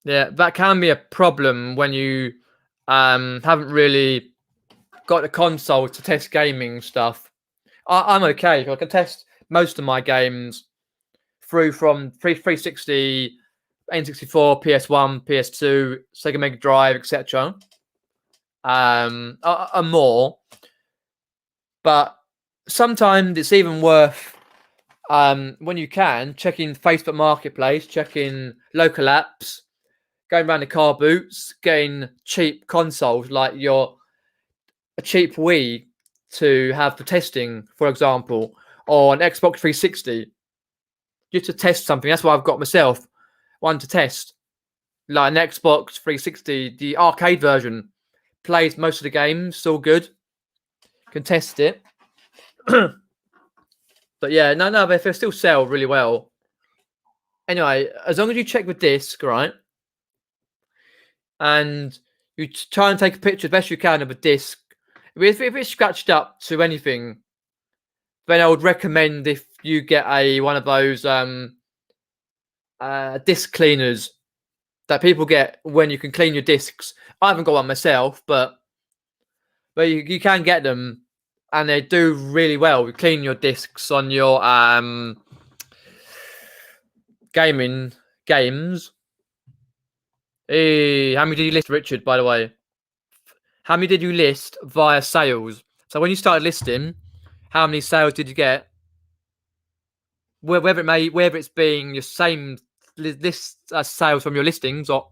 [SPEAKER 1] Yeah, that can be a problem when you haven't really got the console to test gaming stuff. I'm okay. I can test most of my games through from 360, N64, PS1, PS2, Sega Mega Drive, etc. And more. But sometimes it's even worth, when you can, checking Facebook Marketplace, checking local apps, going around the car boots, getting cheap consoles like a cheap Wii to have for testing, for example, or an Xbox 360, just to test something. That's what I've got myself, one to test, like an Xbox 360, the arcade version, plays most of the games, still good, can test it. But yeah, no, they still sell really well. Anyway, as long as you check the disc, right, and you try and take a picture the best you can of the disc. If it's scratched up to anything, then I would recommend if you get one of those disc cleaners that people get when you can clean your discs. I haven't got one myself, but you can get them, and they do really well. You clean your discs on your gaming games. How many did you list, Richard, by the way? How many did you list via sales? So when you started listing, how many sales did you get? Whether it's being your same list sales from your listings or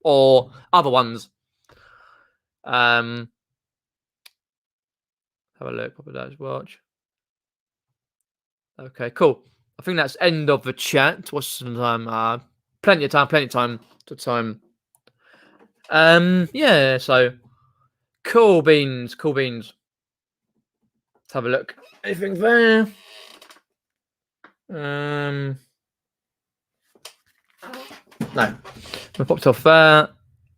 [SPEAKER 1] other ones. Have a look. What that watch? Okay, cool. I think that's end of the chat. What's the time? Plenty of time. Yeah. So cool beans. Let's have a look. Anything there? No. I popped off there.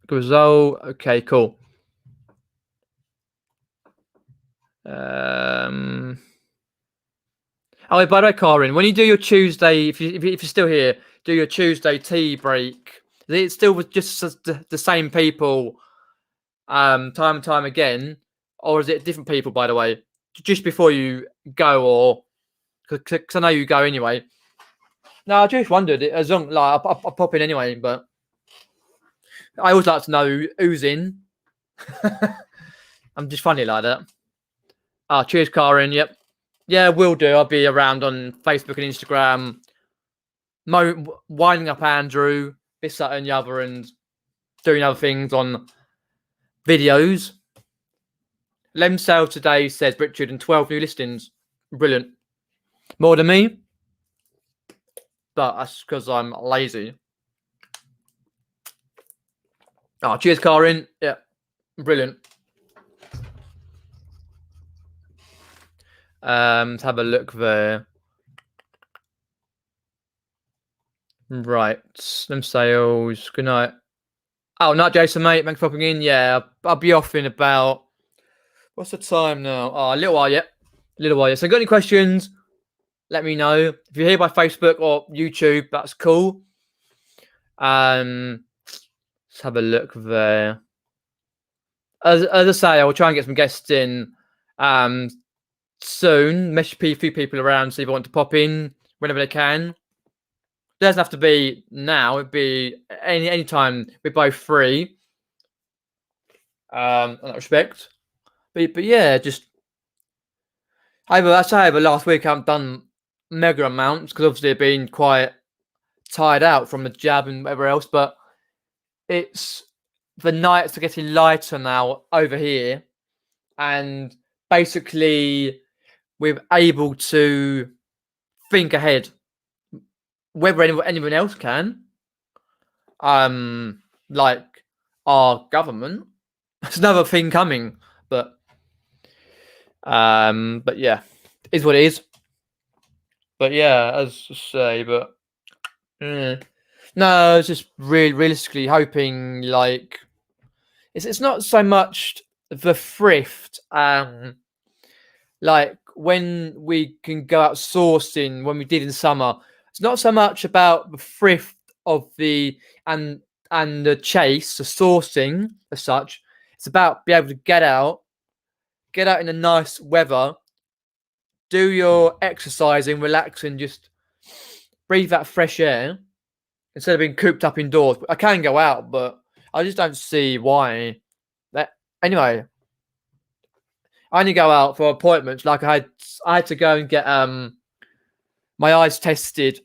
[SPEAKER 1] Good result. Okay, cool. Oh, by the way, Karin, when you do your Tuesday, if you're still here, do your Tuesday tea break. It's still just the same people, time and time again, or is it different people? By the way, just before you go, or because I know you go anyway. No, I just wondered. As long like I'll pop in anyway, but I always like to know who's in. I'm just funny like that. Cheers, Karin. Yep. Yeah, will do. I'll be around on Facebook and Instagram, winding up Andrew, this, that, and the other, and doing other things on videos. Lem sale today, says Richard, and 12 new listings. Brilliant. More than me, but that's because I'm lazy. Cheers, Karin. Yeah, brilliant. Let's have a look there. Right, Slim sales. Good night. Oh, night, Jason, mate. Thanks for popping in. Yeah, I'll be off in about. What's the time now? A little while yet. So, got any questions? Let me know. If you're here by Facebook or YouTube, that's cool. Let's have a look there. As I say, I will try and get some guests in soon. Message a few people around, see if they want to pop in whenever they can. It doesn't have to be now. It'd be any time. We're both free. In that respect. But yeah, just over last week I haven't done mega amounts because obviously I've been quite tired out from the jab and whatever else. But it's the nights are getting lighter now over here, and basically we're able to think ahead. Whether anyone else can, like our government, there's another thing coming, but yeah, is what it is. But yeah, as I say, but no, it's just realistically hoping like it's not so much the thrift, like when we can go out sourcing when we did in summer. It's not so much about the thrift of the and the chase, the sourcing as such. It's about being able to get out in the nice weather, do your exercising, relaxing, just breathe that fresh air instead of being cooped up indoors. I can go out, but I just don't see why. Anyway, I only go out for appointments. Like I had to go and get my eyes tested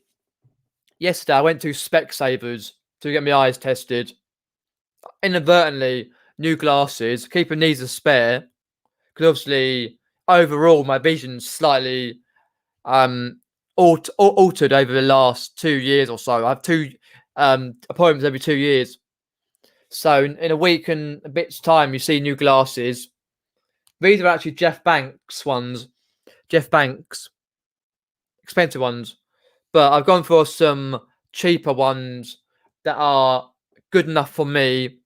[SPEAKER 1] yesterday. I went to Specsavers to get my eyes tested. Inadvertently, new glasses, keeping these as spare because obviously overall my vision's slightly altered over the last 2 years or so. I have 2 appointments every 2 years. So in a week and a bit's time, you see new glasses. These are actually Jeff Banks ones. Jeff Banks, expensive ones. but I've gone for some cheaper ones that are good enough for me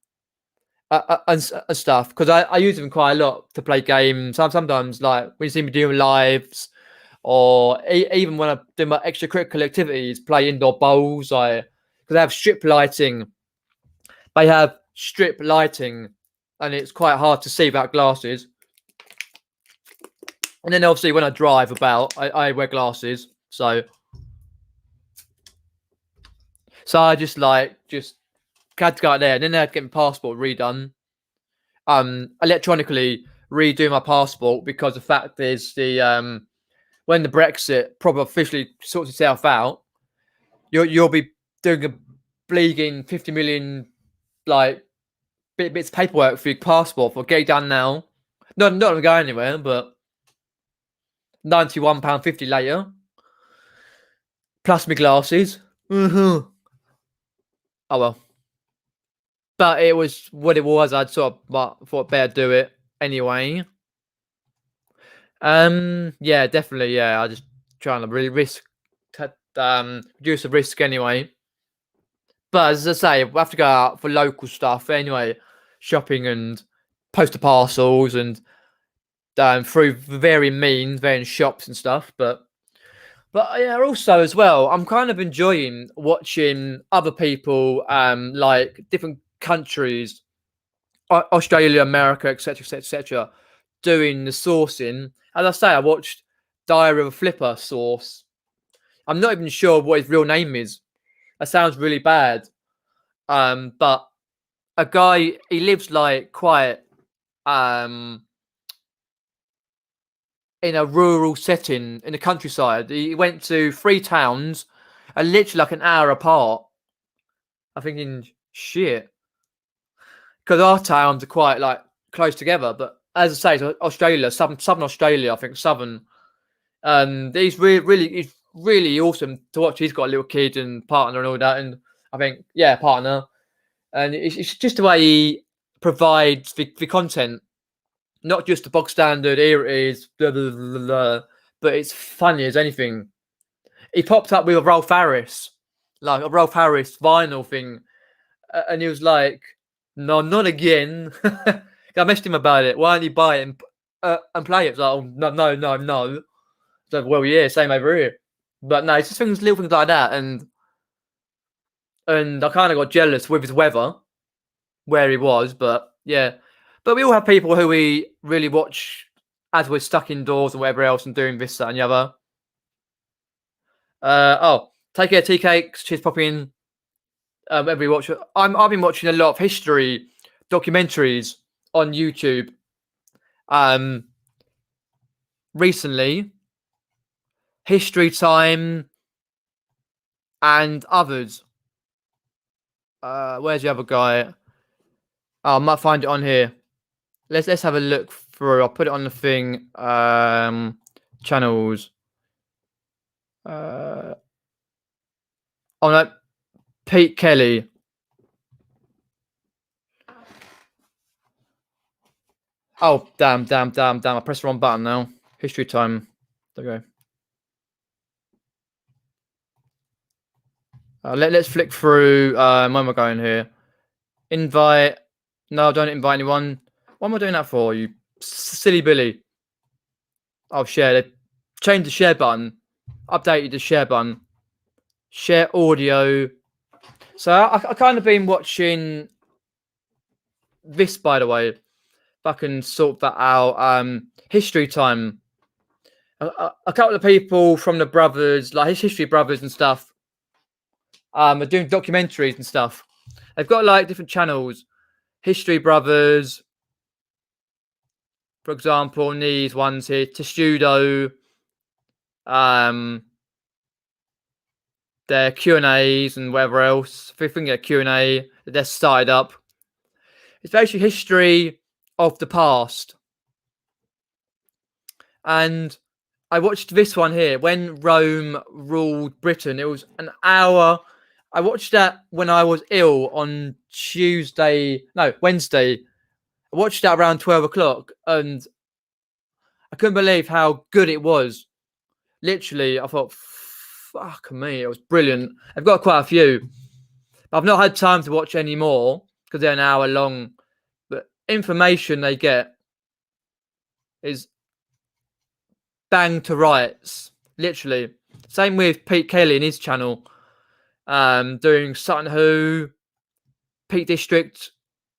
[SPEAKER 1] and stuff, because I use them quite a lot to play games. Sometimes, like when you see me doing lives, or even when I do my extracurricular activities, play indoor bowls. Because they have strip lighting. They have strip lighting, and it's quite hard to see without glasses. And then obviously when I drive about, I wear glasses. So I just had to go out there, and then I had to get my passport redone. Electronically redo my passport, because the fact is when the Brexit probably officially sorts itself out, you'll be doing a bleeding 50 million like bits of paperwork for your passport for getting done now. Not gonna go anywhere, but £91.50 later, plus my glasses. Oh well. But it was what it was. I'd sort of thought better do it anyway. Yeah, definitely. Yeah, I just trying to really reduce the risk anyway. But as I say, we have to go out for local stuff anyway, shopping and postal parcels and through varying means, varying shops and stuff. But yeah, also as well, I'm kind of enjoying watching other people, like different countries, Australia, America, etc., etc., doing the sourcing. As I say, I watched Diary of a Flipper source. I'm not even sure what his real name is. That sounds really bad. But a guy, he lives like quite in a rural setting in the countryside. He went to 3 towns, and literally like an hour apart. I'm thinking, shit, because our towns are quite like close together. But as I say, it's Australia, southern Australia, I think southern. He's he's really awesome to watch. He's got a little kid and partner and all that, and I think partner. And it's just the way he provides the content, not just the bog standard. Here it is, blah, blah, blah, blah, but it's funny as anything. He popped up with a Rolf Harris, like a Rolf Harris vinyl thing, and he was like, "No, not again." I messaged him about it. Why don't you buy it and play it? It's like, oh, no. So, well, yeah, same over here. But no, it's just little things like that, and I kind of got jealous with his weather, where he was. But yeah, but we all have people who we really watch as we're stuck indoors and whatever else and doing this, that, and the other. Take care, tea cakes. Cheers, popping. Every watch. I've been watching a lot of history documentaries on YouTube. Recently, History Time and others. Where's the other guy? Oh, I might find it on here. Let's have a look through. I'll put it on the thing. Channels. Oh no, Pete Kelly. Oh damn! I pressed the wrong button now. History Time. There we go. Let's flick through. Where am I going here? Invite. No, don't invite anyone. What am I doing that for? You silly Billy. Oh, share. They changed the share button. Updated the share button. Share audio. So I kind of been watching this, by the way. If I can sort that out. History Time. A couple of people from the brothers, like his History Brothers and stuff, are doing documentaries and stuff. They've got like different channels. History Brothers, for example, and these ones here, Testudo, their Q&As and whatever else. If you think of Q&A, they're started up. It's basically history of the past. And I watched this one here, When Rome Ruled Britain. It was an hour. I watched that when I was ill on Wednesday. I watched that around 12 o'clock, and I couldn't believe how good it was. Literally, I thought, fuck me, it was brilliant. I've got quite a few. I've not had time to watch any more because they're an hour long. But information they get is bang to rights, literally. Same with Pete Kelly and his channel, doing Sutton Hoo, Peak District,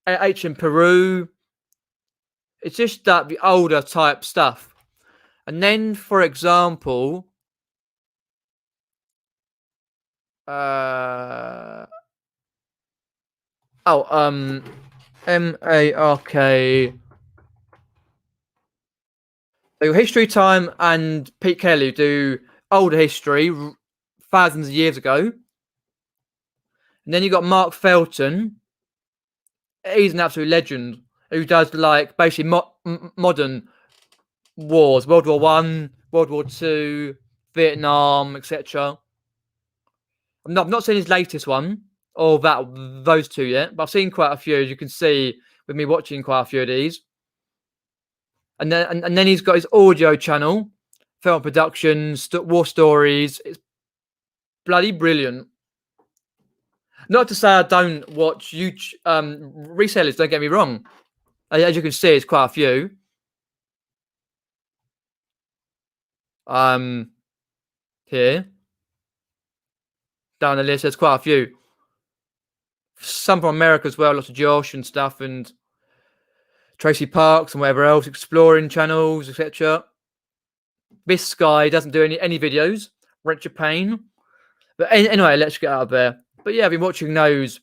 [SPEAKER 1] H in Peru. It's just that the older type stuff. And then, for example, MARK. So History Time and Pete Kelly do older history, thousands of years ago. And then you got Mark Felton. He's an absolute legend who does like basically modern wars, World War One, World War Two, Vietnam, etc. I've not seen his latest one or those two yet, but I've seen quite a few, as you can see with me watching quite a few of these. And then he's got his audio channel, film productions, war stories. It's bloody brilliant. Not to say I don't watch YouTube resellers. Don't get me wrong. As you can see, it's quite a few. Here down the list, there's quite a few. Some from America as well, lots of Josh and stuff, and Tracy Parks and whatever else, exploring channels, etc. This guy doesn't do any videos. Rent your pain. But anyway, let's get out of there. But yeah, I've been watching those.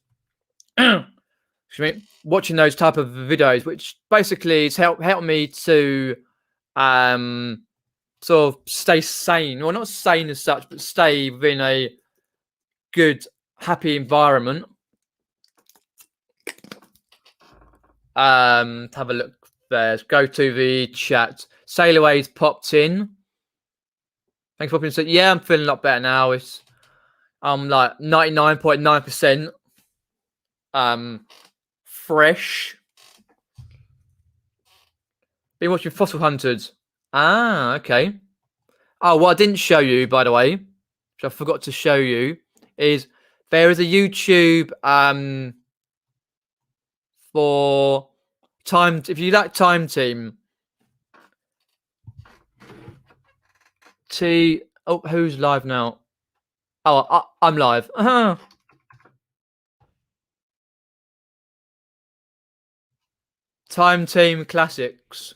[SPEAKER 1] Watching those type of videos, which basically has helped me to sort of stay sane. Well, not sane as such, but stay within a good, happy environment. Have a look there. Go to the chat. Sailaway's popped in. Thanks for popping in. Yeah, I'm feeling a lot better now. I'm like 99.9% fresh. Been watching Fossil Hunters. Ah, okay. Oh, what I didn't show you, by the way, which I forgot to show you, is there is a YouTube for time. If you like Time Team, oh, who's live now? Oh, I'm live. Time Team Classics.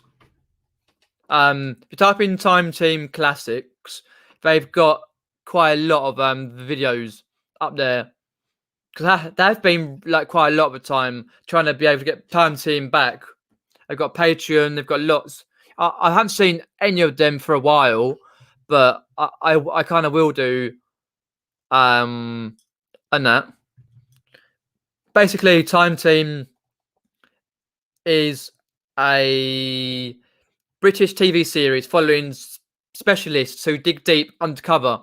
[SPEAKER 1] If you type in Time Team Classics, they've got quite a lot of videos up there. Because they've been like quite a lot of the time trying to be able to get Time Team back. They've got Patreon, they've got lots. I haven't seen any of them for a while, but I kind of will do and that. Basically, Time Team is a British TV series following specialists who dig deep undercover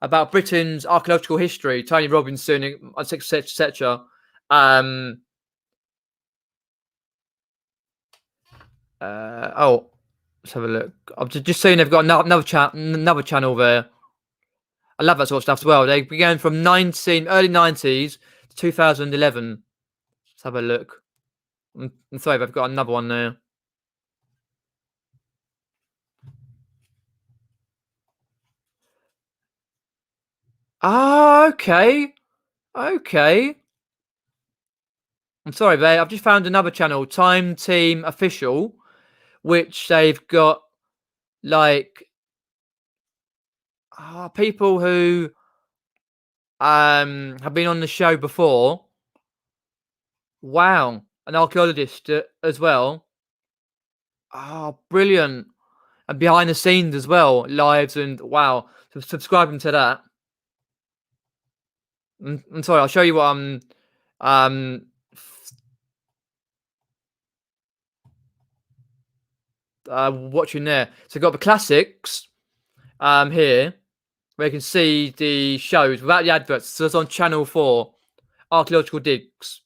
[SPEAKER 1] about Britain's archaeological history, Tony Robinson, etc. Oh, let's have a look. I've just seen they've got another channel there. I love that sort of stuff as well. They began from early 90s to 2011. Let's have a look. I'm sorry, I've got another one there. Ah, okay. Okay. I'm sorry, babe. I've just found another channel, Time Team Official, which they've got like people who have been on the show before. Wow, an archaeologist as well. Oh, brilliant! And behind the scenes as well, lives and wow. So subscribing to that. I'm sorry. I'll show you what watching there. So got the classics here, where you can see the shows without the adverts. So it's on Channel 4, Archaeological Digs,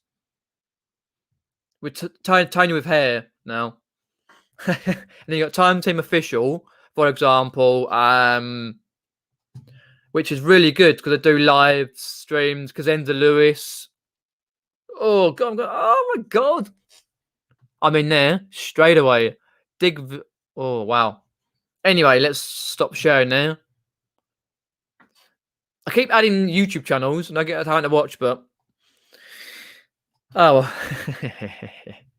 [SPEAKER 1] with Tiny with hair now. And then you got Time Team Official, for example. which is really good because I do live streams. Kazenda Lewis. Oh god, oh my god! I'm in there straight away. Oh wow. Anyway, let's stop sharing now. I keep adding YouTube channels and I get time to watch, but oh well.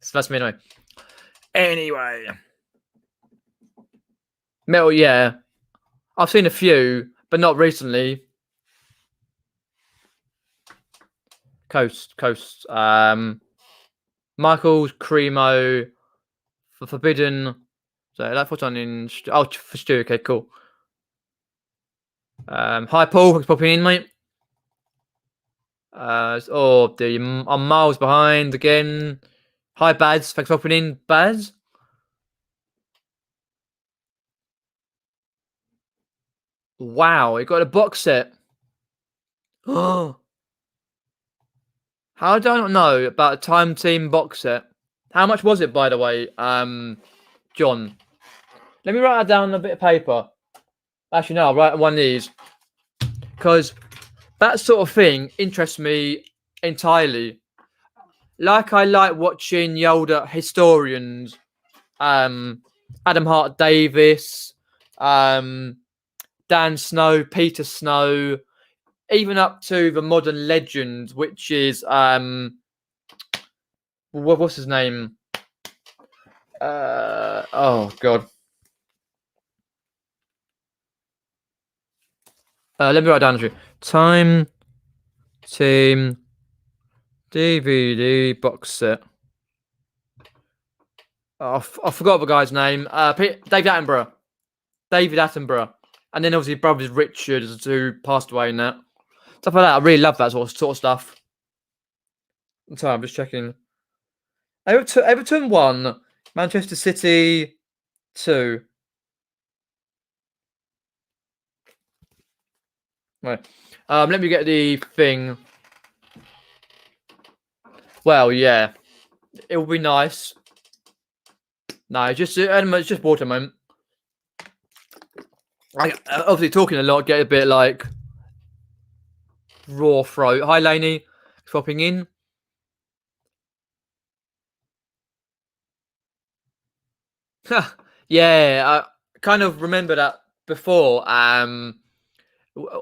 [SPEAKER 1] So that's me anyway. Anyway, Metal, yeah, I've seen a few, but not recently. Coast. Michael's Cremo for Forbidden. So that put on in. Oh, for Stu. Okay, cool. Hi Paul, thanks for popping in, mate. I'm miles behind again. Hi Baz, thanks for popping in, Baz. Wow, it got a box set. Oh, how do I not know about a Time Team box set? How much was it, by the way, John? Let me write that down on a bit of paper. Actually, no, I'll write one of these because that sort of thing interests me entirely. Like I like watching the older historians, Adam Hart Davis, Dan Snow, Peter Snow, even up to the modern legend, which is what's his name? Oh god. Let me write down. Time Team DVD box set. Oh, I forgot the guy's name. David Attenborough. David Attenborough. And then obviously brothers Richard, who passed away in that. Stuff like that. I really love that sort of stuff. Sorry, I'm just checking. Everton 1. Manchester City 2. Right. Let me get the thing. Well, yeah. It will be nice. No, it's just water, man. I obviously talking a lot, get a bit like raw throat. Hi, Lainey, popping in. Yeah, I kind of remember that before.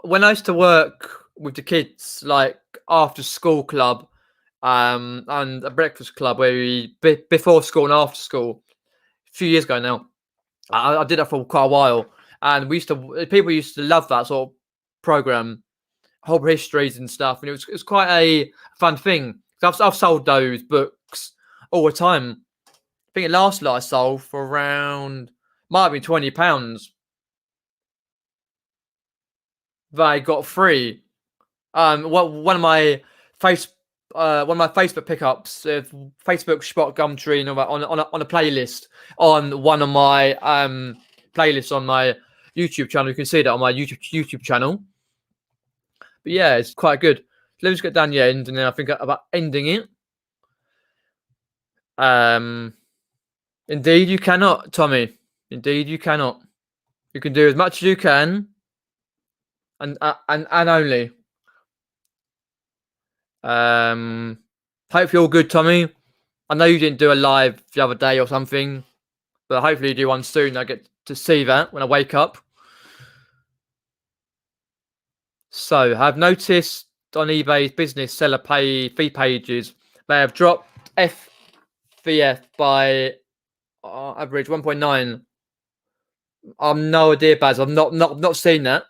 [SPEAKER 1] When I used to work with the kids, like after school club, and a breakfast club where we before school and after school, a few years ago now. I did that for quite a while, and people used to love that sort of program, whole histories and stuff, and it was quite a fun thing. I've sold those books all the time. I think the last lot I sold for around might have been £20. They got free. One of my Facebook pickups, Facebook spot Gumtree and all that on a playlist on one of my playlists on my YouTube channel. You can see that on my YouTube channel. But yeah, it's quite good. Let me just get down the end, and then I think about ending it. Indeed, you cannot, Tommy. Indeed, you cannot. You can do as much as you can, and only. Hope you're all good, Tommy. I know you didn't do a live the other day or something, but hopefully you do one soon. I get to see that when I wake up. So, I've noticed on eBay's business seller fee pages, they have dropped FVF by average 1.9. I'm no idea, Baz. I've not seen that,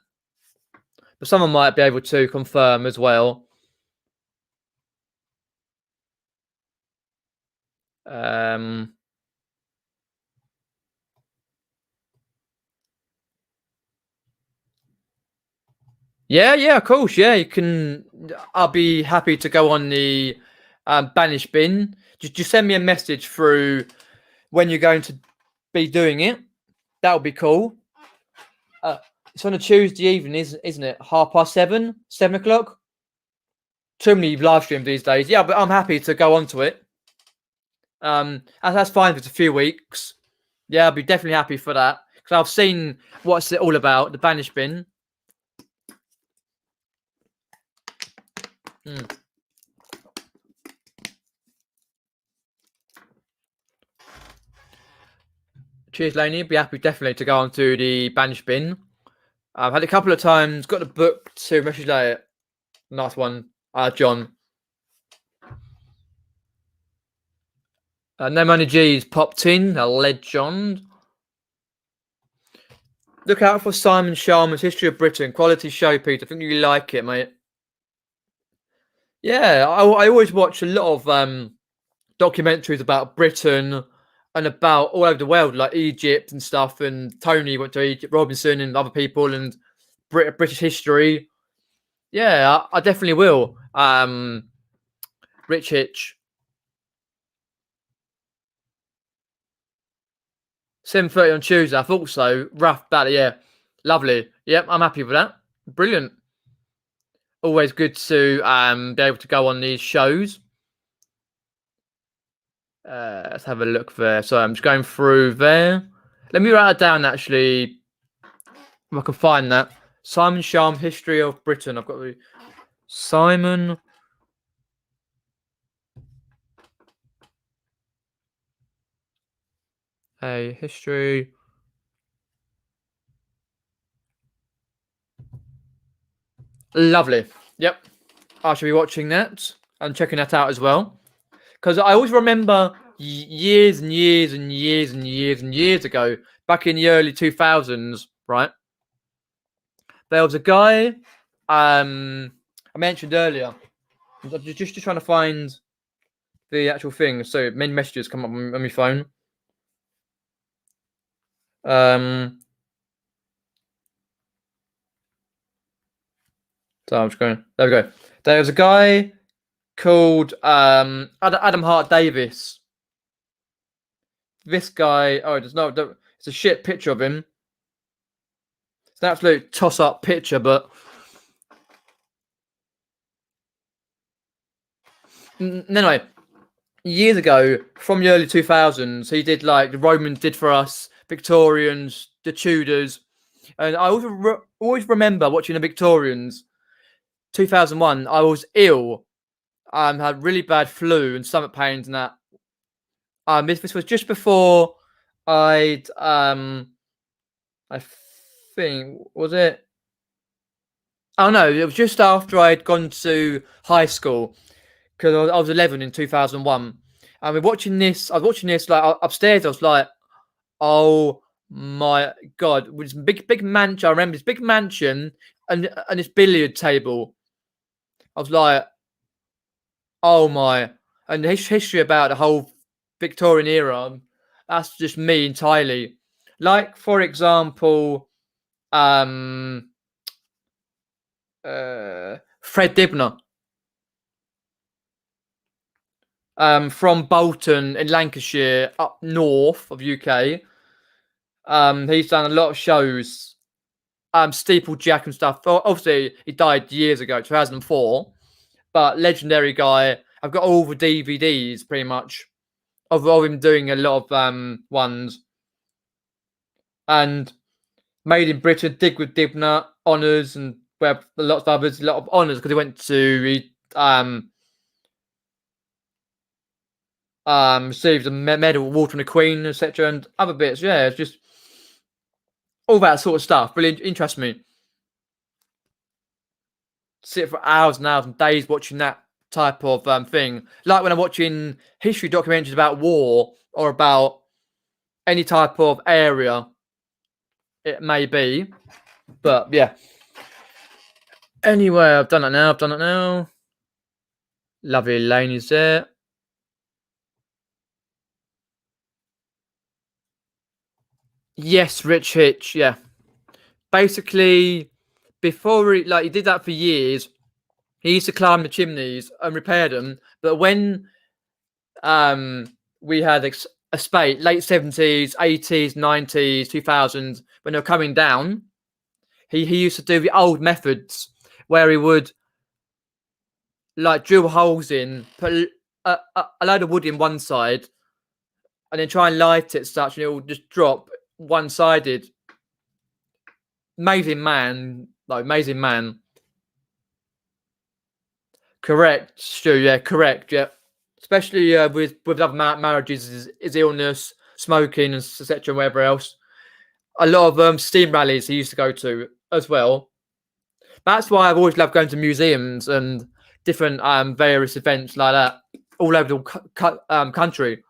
[SPEAKER 1] but someone might be able to confirm as well. Yeah, of course. Yeah, you can. I'll be happy to go on the banish bin. Just send me a message through when you're going to be doing it. That would be cool. It's on a Tuesday evening, isn't it? 7:30, 7 o'clock. Too many live streams these days. Yeah, but I'm happy to go onto it. That's fine if it's a few weeks. Yeah, I'll be definitely happy for that because I've seen what's it all about. The banish bin. Cheers, Laney. Be happy definitely to go on to the Banish bin. I've had a couple of times, got the book to message later. Nice one, John. No Money G's popped in, a legend. Look out for Simon Sharma's History of Britain. Quality show, Peter. I think you like it, mate. Yeah, I always watch a lot of documentaries about Britain and about all over the world, like Egypt and stuff. And Tony went to Egypt, Robinson and other people, and British history. Yeah, I definitely will. Rich Hitch. 7:30 on Tuesday. I thought so. Rough battle, yeah. Lovely. Yep, I'm happy with that. Brilliant. Always good to be able to go on these shows. Let's have a look there. So I'm just going through there. Let me write it down actually. If I can find that. Simon Sharm, History of Britain. I've got the Simon. A history. Lovely. Yep. I should be watching that and checking that out as well. Because I always remember years and years and years and years and years ago, back in the early 2000s, right? There was a guy I mentioned earlier. I'm just trying to find the actual thing. So many messages come up on my phone. So I'm just going. There we go. There was a guy called Adam Hart Davis. This guy. Oh, there's no. It's a shit picture of him. It's an absolute toss-up picture, but anyway, years ago, from the early 2000s, he did like the Romans did for us, Victorians, the Tudors, and I always remember watching the Victorians. 2001, I was ill. Had really bad flu and stomach pains and that. This was just before I think, was it? Oh no, it was just after I'd gone to high school because I was 11 in 2001. And we're watching this. I was watching this like upstairs. I was like, oh my god, with this big mansion. I remember this big mansion and this billiard table. I was like, oh my, and the history about the whole Victorian era. That's just me entirely. Like for example, Fred Dibner. From Bolton in Lancashire, up north of UK. He's done a lot of shows. Steeplejack and stuff. Obviously, he died years ago, 2004. But legendary guy. I've got all the DVDs pretty much of him doing a lot of ones. And Made in Britain, Dig with Dibner, honours, and lots of others, a lot of honours because he went to received a medal, Water and the Queen, etc., and other bits. Yeah, it's just all that sort of stuff. Really interests me. Sit for hours and hours and days watching that type of thing. Like when I'm watching history documentaries about war or about any type of area it may be. But yeah. Anyway, I've done it now. Lovely Lane is there. Yes, Rich Hitch, yeah. Basically, before he did that for years, he used to climb the chimneys and repair them. But when we had a spate, late 70s, 80s, 90s, 2000s, when they were coming down, he used to do the old methods where he would like drill holes in, put a load of wood in one side, and then try and light it such, and it will just drop one-sided. Amazing man. Correct, Stu. Yeah, correct. Yeah, especially with other marriages, is illness, smoking, and etc. And whatever else. A lot of steam rallies he used to go to as well. That's why I've always loved going to museums and different various events like that all over the country,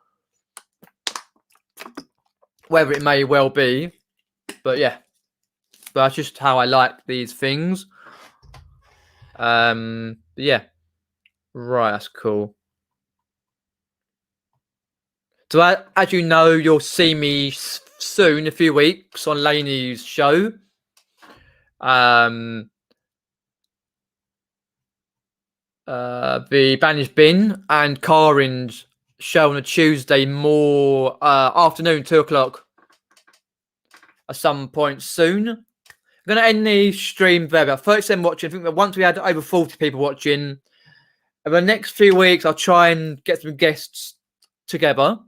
[SPEAKER 1] whether it may well be. But yeah, but that's just how I like these things. Yeah, right. That's cool. So as you know, you'll see me soon, a few weeks, on Laney's show. The Banished Bin and Karin's show on a Tuesday, more afternoon, 2 o'clock, at some point soon. I'm gonna end the stream there. About 37 watching. I think that once we had over 40 people watching, over the next few weeks, I'll try and get some guests together.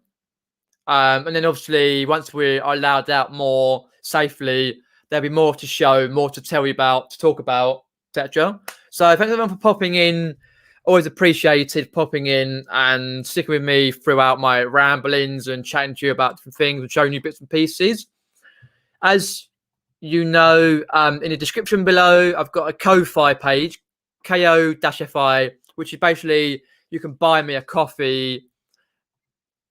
[SPEAKER 1] And then obviously once we are allowed out more safely, there'll be more to show, more to tell you about, to talk about, etc. So thanks everyone for popping in. Always appreciated popping in and sticking with me throughout my ramblings and chatting to you about different things and showing you bits and pieces. As you know, in the description below, I've got a Ko-Fi page, ko-fi, which is basically you can buy me a coffee,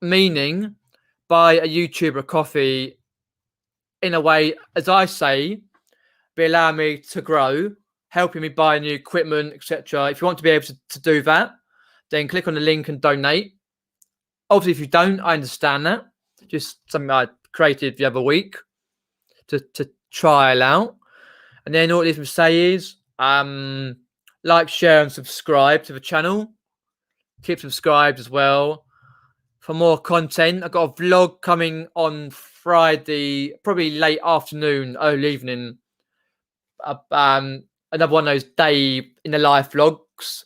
[SPEAKER 1] meaning buy a YouTuber a coffee in a way, as I say, be allowing me to grow, helping me buy new equipment, etc. If you want to be able to do that, then click on the link and donate. Obviously, if you don't, I understand that. Just something I created the other week to trial out. And then all it is to say is like, share, and subscribe to the channel. Keep subscribed as well for more content. I've got a vlog coming on Friday, probably late afternoon, early evening. Another one of those day in the life vlogs.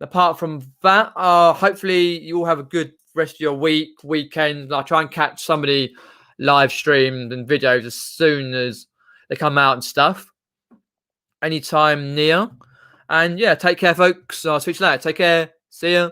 [SPEAKER 1] Apart from that, hopefully you all have a good rest of your weekend. I'll try and catch somebody live streamed and videos as soon as they come out and stuff. Anytime near. And yeah, take care, folks. I'll speak to you later. Take care. See ya.